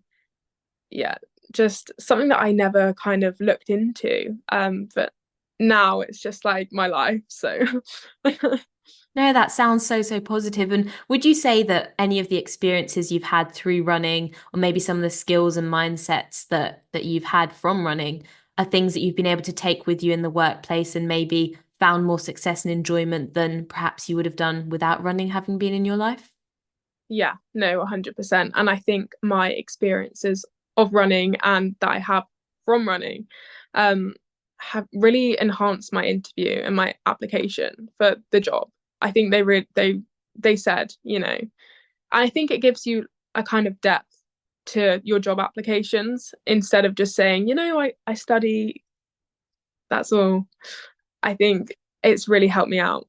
yeah, just something that I never kind of looked into. But now it's just like my life. So No, that sounds so positive. And would you say that any of the experiences you've had through running, or maybe some of the skills and mindsets that you've had from running, are things that you've been able to take with you in the workplace and maybe found more success and enjoyment than perhaps you would have done without running having been in your life? yeah, no, 100%. And I think my experiences of running and that I have from running um, have really enhanced my interview and my application for the job. I think they said, I think it gives you a kind of depth to your job applications instead of just saying, I study, that's all. I think it's really helped me out.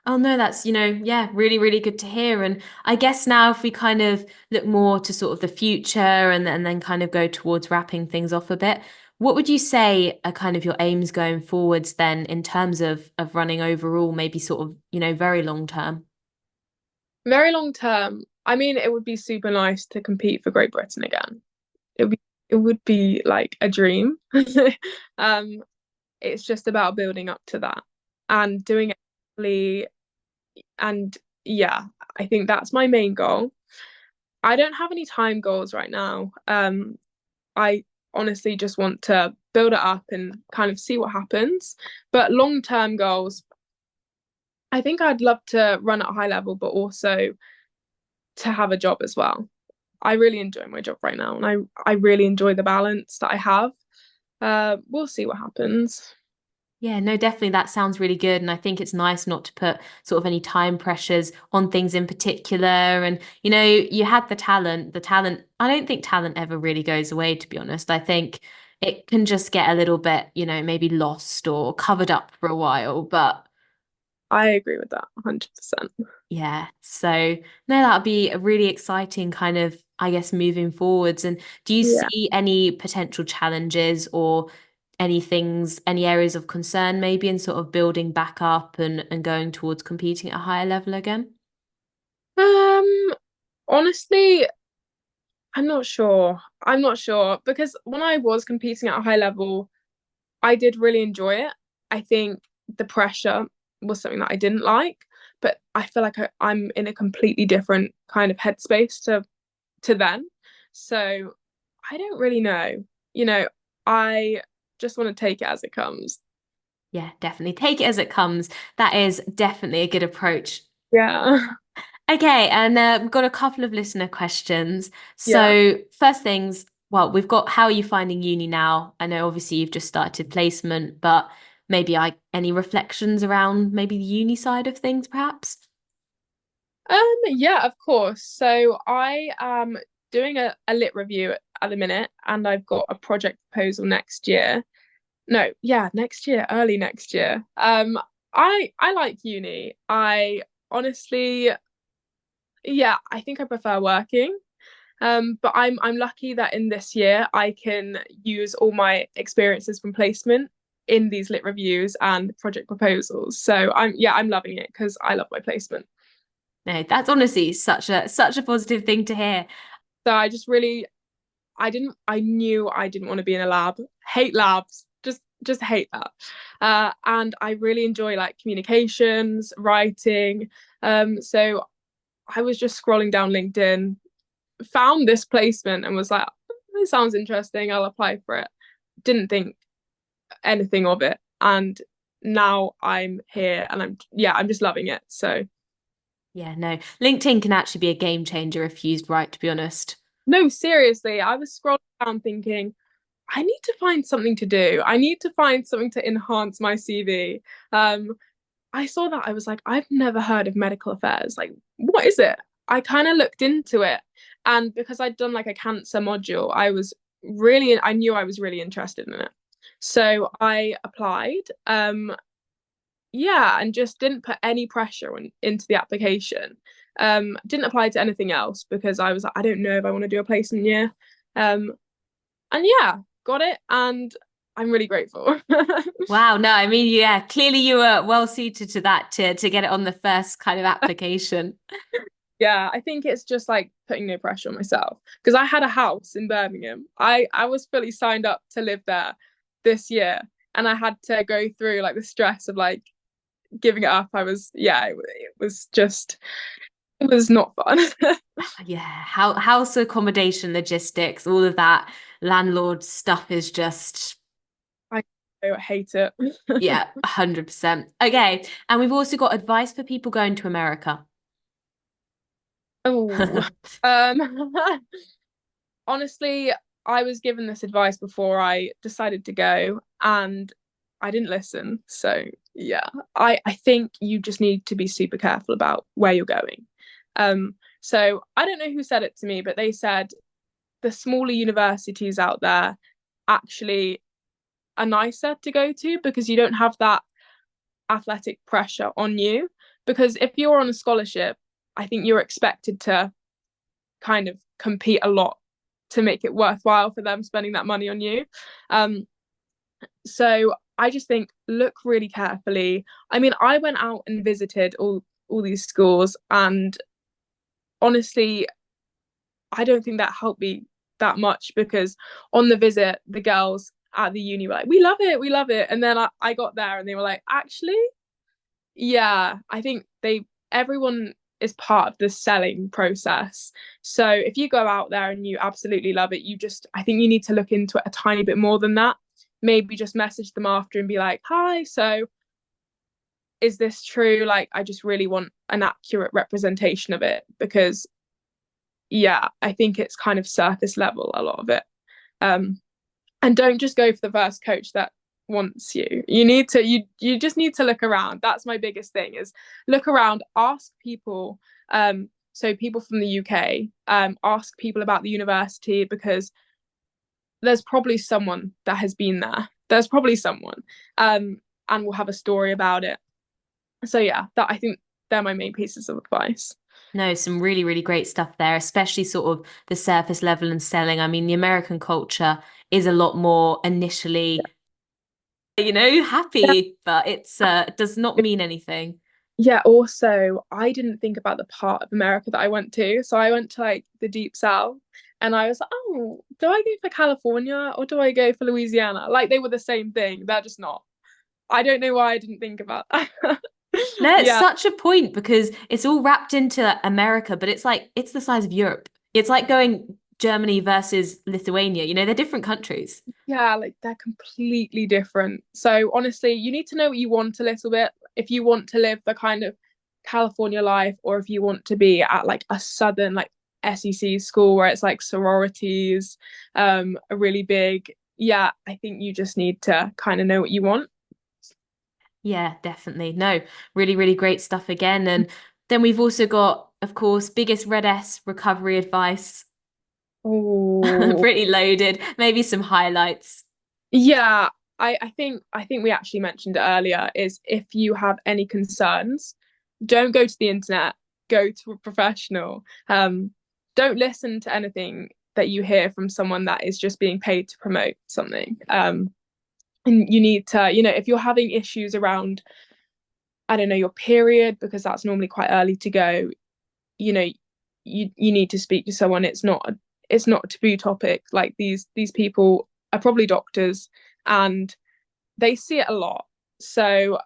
Oh no, that's, yeah, really good to hear. And I guess now if we kind of look more to sort of the future and then kind of go towards wrapping things off a bit, what would you say are kind of your aims going forwards then in terms of running overall, maybe sort of, very long term? Very long term, I mean, it would be super nice to compete for Great Britain again. It would be like a dream. um, it's just about building up to that and doing it properly. And yeah, I think that's my main goal. I don't have any time goals right now. I honestly just want to build it up and kind of see what happens. But long-term goals, I think I'd love to run at a high level, but also to have a job as well. I really enjoy my job right now, and I really enjoy the balance that I have. We'll see what happens. Yeah, no, definitely that sounds really good. And I think it's nice not to put sort of any time pressures on things in particular. And, you had the talent, I don't think talent ever really goes away, to be honest. I think it can just get a little bit, maybe lost or covered up for a while. But I agree with that 100%. Yeah. So, no, that'll be a really exciting kind of, I guess, moving forwards. And do you Yeah. see any potential challenges or any things, any areas of concern maybe in sort of building back up and going towards competing at a higher level again? Um, Honestly, I'm not sure. I'm not sure because when I was competing at a high level, I did really enjoy it. I think the pressure was something that I didn't like, but I feel like I'm in a completely different kind of headspace to then. So I don't really know. You know, I just want to take it as it comes. Yeah, definitely. Take it as it comes. That is definitely a good approach. Yeah. Okay, and we've got a couple of listener questions. Yeah. So, first things, well, we've got how are you finding uni now? I know obviously you've just started placement, but maybe any reflections around maybe the uni side of things, perhaps? Yeah, of course. So I am doing a lit review at the minute, and I've got a project proposal next year. No, yeah, next year, early next year. I like uni. I honestly, yeah, I think I prefer working. But I'm lucky that in this year I can use all my experiences from placement in these lit reviews and project proposals. So I'm loving it because I love my placement. No, that's honestly such a positive thing to hear. So I knew I didn't want to be in a lab. Hate labs. Just hate that. And I really enjoy like communications, writing. So I was just scrolling down LinkedIn, found this placement and was like, it sounds interesting. I'll apply for it. Didn't think anything of it. And now I'm here and I'm just loving it. So Yeah, no, LinkedIn can actually be a game changer if used right, to be honest. no, seriously, I was scrolling down thinking, I need to find something to do. I need to find something to enhance my CV. I saw that I was like, I've never heard of medical affairs. Like, what is it? I kind of looked into it. And because I'd done like a cancer module, I knew I was really interested in it. So I applied. Yeah, and just didn't put any pressure into the application. Didn't apply to anything else because I was like, I don't know if I want to do a placement year. And yeah, got it. And I'm really grateful. Wow, no, I mean, yeah, clearly you were well suited to that to get it on the first kind of application. Yeah, I think it's just like putting no pressure on myself because I had a house in Birmingham. I was fully signed up to live there this year, and I had to go through like the stress of like giving it up. It was just it was not fun. Yeah, house accommodation, logistics, all of that landlord stuff is just, I hate it. yeah, 100%. Okay, and we've also got advice for people going to America. Oh, um, honestly, I was given this advice before I decided to go, and I didn't listen. So yeah, I think you just need to be super careful about where you're going. So I don't know who said it to me, but they said the smaller universities out there actually are nicer to go to because you don't have that athletic pressure on you. Because if you're on a scholarship, I think you're expected to kind of compete a lot to make it worthwhile for them spending that money on you. So I just think look really carefully. I mean, I went out and visited all these schools, and honestly, I don't think that helped me that much because on the visit, the girls at the uni were like, we love it. And then I got there and they were like, actually, yeah, I think everyone is part of the selling process. So if you go out there and you absolutely love it, I think you need to look into it a tiny bit more than that. Maybe just message them after and be like, hi, so is this true? Like, I just really want an accurate representation of it because, yeah, I think it's kind of surface level, a lot of it. Um, and don't just go for the first coach that wants you. You just need to look around. That's my biggest thing is look around, ask people. So people from the UK, ask people about the university because there's probably someone that has been there. There's probably someone, and will have a story about it. So yeah, that I think they're my main pieces of advice. No, some really, really great stuff there, especially sort of the surface level and selling. I mean, the American culture is a lot more initially, Yeah. happy, but does not mean anything. Yeah, also, I didn't think about the part of America that I went to. So I went to like the deep south and I was like, oh, do I go for California or do I go for Louisiana? Like they were the same thing. They're just not. I don't know why I didn't think about that. No, it's Yeah, such a point because it's all wrapped into America, but it's like it's the size of Europe. It's like going Germany versus Lithuania. They're different countries. yeah, like they're completely different. So honestly, you need to know what you want a little bit. If you want to live the kind of California life, or if you want to be at like a southern like SEC school where it's like sororities, are really big. Yeah, I think you just need to kind of know what you want. Yeah, definitely. No, really, really great stuff again. And then we've also got, of course, biggest red S recovery advice. Oh, Pretty loaded. Maybe some highlights. yeah. I think we actually mentioned it earlier is if you have any concerns, don't go to the internet, go to a professional. Don't listen to anything that you hear from someone that is just being paid to promote something. And you need to, if you're having issues around, I don't know, your period, because that's normally quite early to go, you know, you need to speak to someone. It's not a taboo topic. Like these people are probably doctors and they see it a lot. So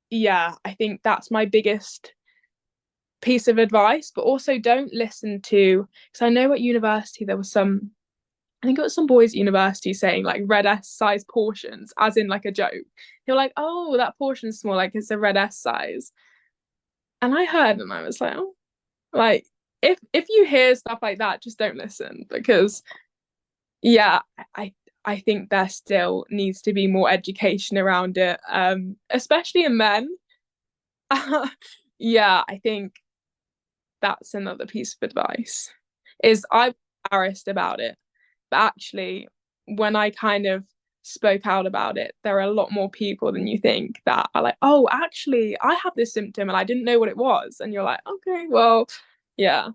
yeah, I think that's my biggest piece of advice, but also don't listen to, because I know at university there was I think it was some boys at university saying like red S size portions, as in like a joke. They were like, oh, that portion's small, like it's a red S size. And I heard and I was like, oh, like if you hear stuff like that, just don't listen because yeah, I think there still needs to be more education around it, especially in men. Yeah, I think that's another piece of advice is I'm embarrassed about it, but actually when I kind of spoke out about it, there are a lot more people than you think that are like, oh, actually I have this symptom and I didn't know what it was, and you're like, okay, well, yeah.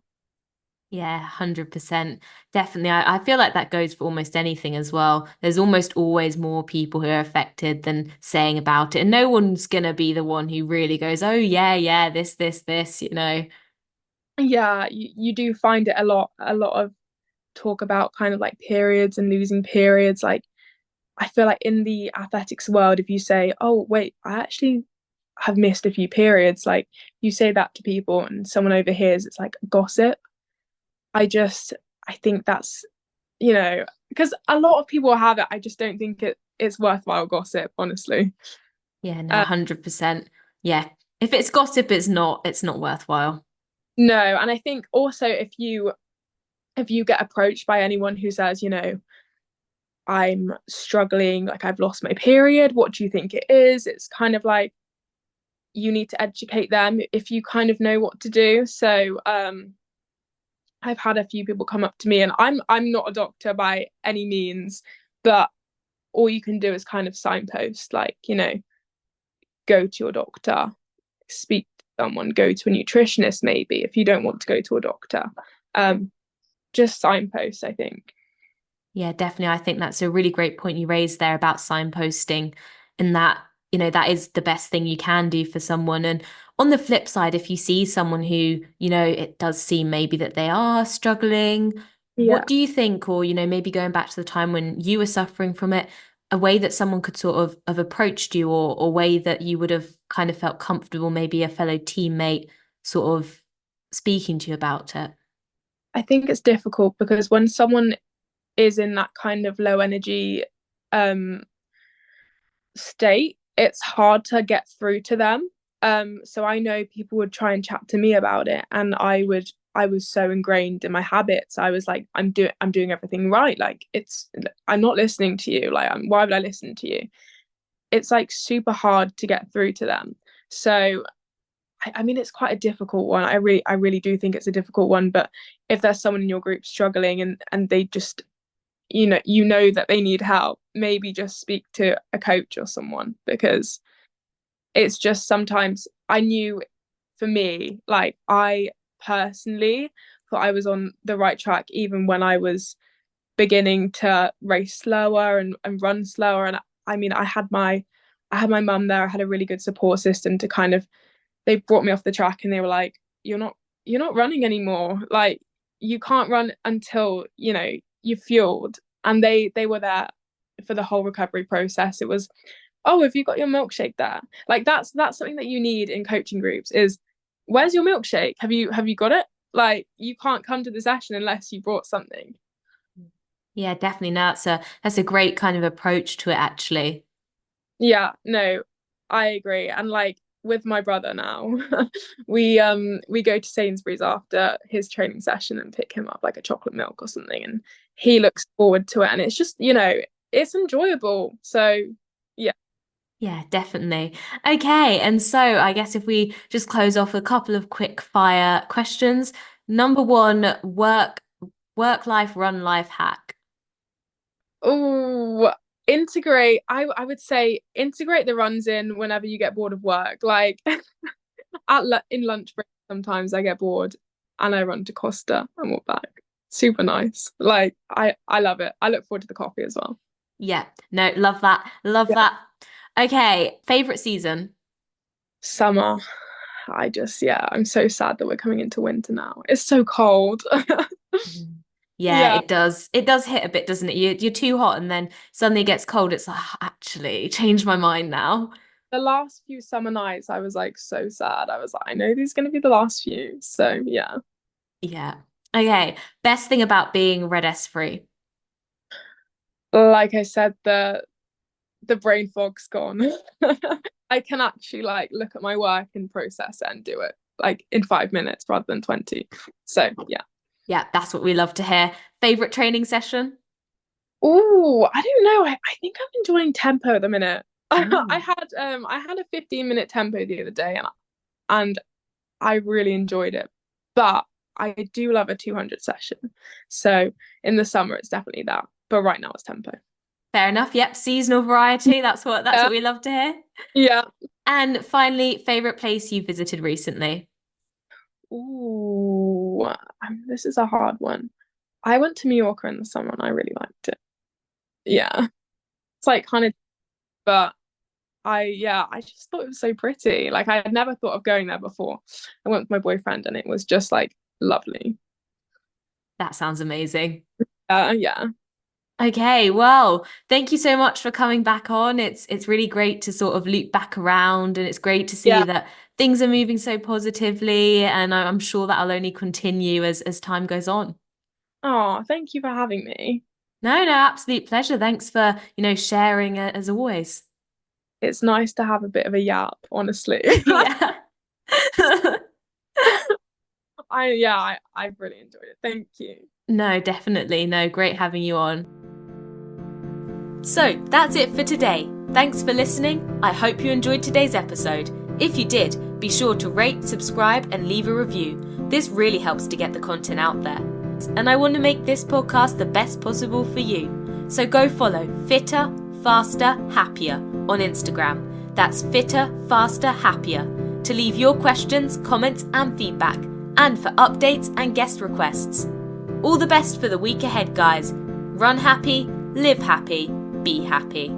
Yeah, 100%. Definitely. I feel like that goes for almost anything as well. There's almost always more people who are affected than saying about it. And no one's going to be the one who really goes, oh, yeah, yeah, this. Yeah, you do find it a lot of talk about kind of like periods and losing periods. Like I feel like in the athletics world, if you say, oh wait, I actually have missed a few periods, like you say that to people and someone overhears, it's like gossip. I think that's, because a lot of people have it. I just don't think it's worthwhile gossip, honestly. Yeah, no, uh, 100%. Yeah. If it's gossip, it's not worthwhile. no, and I think also if you get approached by anyone who says, I'm struggling, like I've lost my period, what do you think it is? It's kind of like you need to educate them if you kind of know what to do. So I've had a few people come up to me, and I'm not a doctor by any means, but all you can do is kind of signpost, like, go to your doctor, speak to someone, go to a nutritionist maybe if you don't want to go to a doctor. Um, just signpost, I think. Yeah, definitely. I think that's a really great point you raised there about signposting, and that is the best thing you can do for someone. And on the flip side, if you see someone who, it does seem maybe that they are struggling, Yeah, what do you think, or, maybe going back to the time when you were suffering from it, a way that someone could sort of have approached you, or way that you would have kind of felt comfortable, maybe a fellow teammate sort of speaking to you about it? I think it's difficult because when someone is in that kind of low energy um state, it's hard to get through to them. So I know people would try and chat to me about it, and I was so ingrained in my habits. I was like, I'm doing everything right. Like I'm not listening to you. Like why would I listen to you? It's like super hard to get through to them. So I mean, it's quite a difficult one. I really do think it's a difficult one. But if there's someone in your group struggling and they just that they need help, maybe just speak to a coach or someone because It's just sometimes I knew, for me, like I personally thought I was on the right track even when I was beginning to race slower and run slower. And I mean, I had my mum there. I had a really good support system to kind of, they brought me off the track and they were like, you're not running anymore. Like, you can't run until, you're fueled. And they were there for the whole recovery process. It was, oh, have you got your milkshake there? Like, that's something that you need in coaching groups is, where's your milkshake? Have you got it? Like, you can't come to the session unless you brought something. Yeah, definitely. No, that's a great kind of approach to it, actually. Yeah, no, I agree. And like with my brother now, we go to Sainsbury's after his training session and pick him up like a chocolate milk or something, and he looks forward to it, and it's just, it's enjoyable. So yeah. Yeah, definitely. Okay, and so I guess if we just close off a couple of quick fire questions. Number one, work life, run life hack. Oh, integrate. I would say integrate the runs in whenever you get bored of work. Like in lunch break, sometimes I get bored and I run to Costa and walk back. Super nice. Like I love it. I look forward to the coffee as well. Yeah, no, love that. Love Yeah. that. Okay, favorite season. Summer. I'm so sad that we're coming into winter now. It's so cold. Mhm. Yeah, Yeah. it does. It does hit a bit, doesn't it? You're too hot and then suddenly it gets cold. It's like, actually, change my mind now. The last few summer nights, I was like so sad. I was like, I know these are going to be the last few. So yeah. Yeah. Okay. Best thing about being red S free. Like I said, the brain fog's gone. I can actually like look at my work and process it and do it like in 5 minutes rather than 20. So yeah. Yeah, that's what we love to hear. Favorite training session? Oh, I don't know. I think I'm enjoying tempo at the minute. I Mm. had a 15-minute tempo the other day, and I really enjoyed it. But I do love a 200 session. So in the summer it's definitely that. But right now it's tempo. Fair enough. Yep, seasonal variety. That's what Yeah. we love to hear. Yeah. And finally, favorite place you visited recently? Ooh, this is a hard one. I went to Mallorca in the summer and I really liked it. Yeah. It's like kind of, but I just thought it was so pretty. Like I had never thought of going there before. I went with my boyfriend and it was just like lovely. That sounds amazing. Yeah. Okay, well, thank you so much for coming back on. It's really great to sort of loop back around, and it's great to see Yeah. that things are moving so positively, and I'm sure that'll only continue as time goes on. Oh, thank you for having me. No, no, absolute pleasure. Thanks for, sharing as always. It's nice to have a bit of a yap, honestly. Yeah. I've really enjoyed it. Thank you. No, definitely. No, great having you on. So that's it for today. Thanks for listening. I hope you enjoyed today's episode. If you did, be sure to rate, subscribe, and leave a review. This really helps to get the content out there. And I want to make this podcast the best possible for you. So go follow Fitter, Faster, Happier on Instagram. That's Fitter, Faster, Happier to leave your questions, comments, and feedback, and for updates and guest requests. All the best for the week ahead, guys. Run happy, live happy, be happy.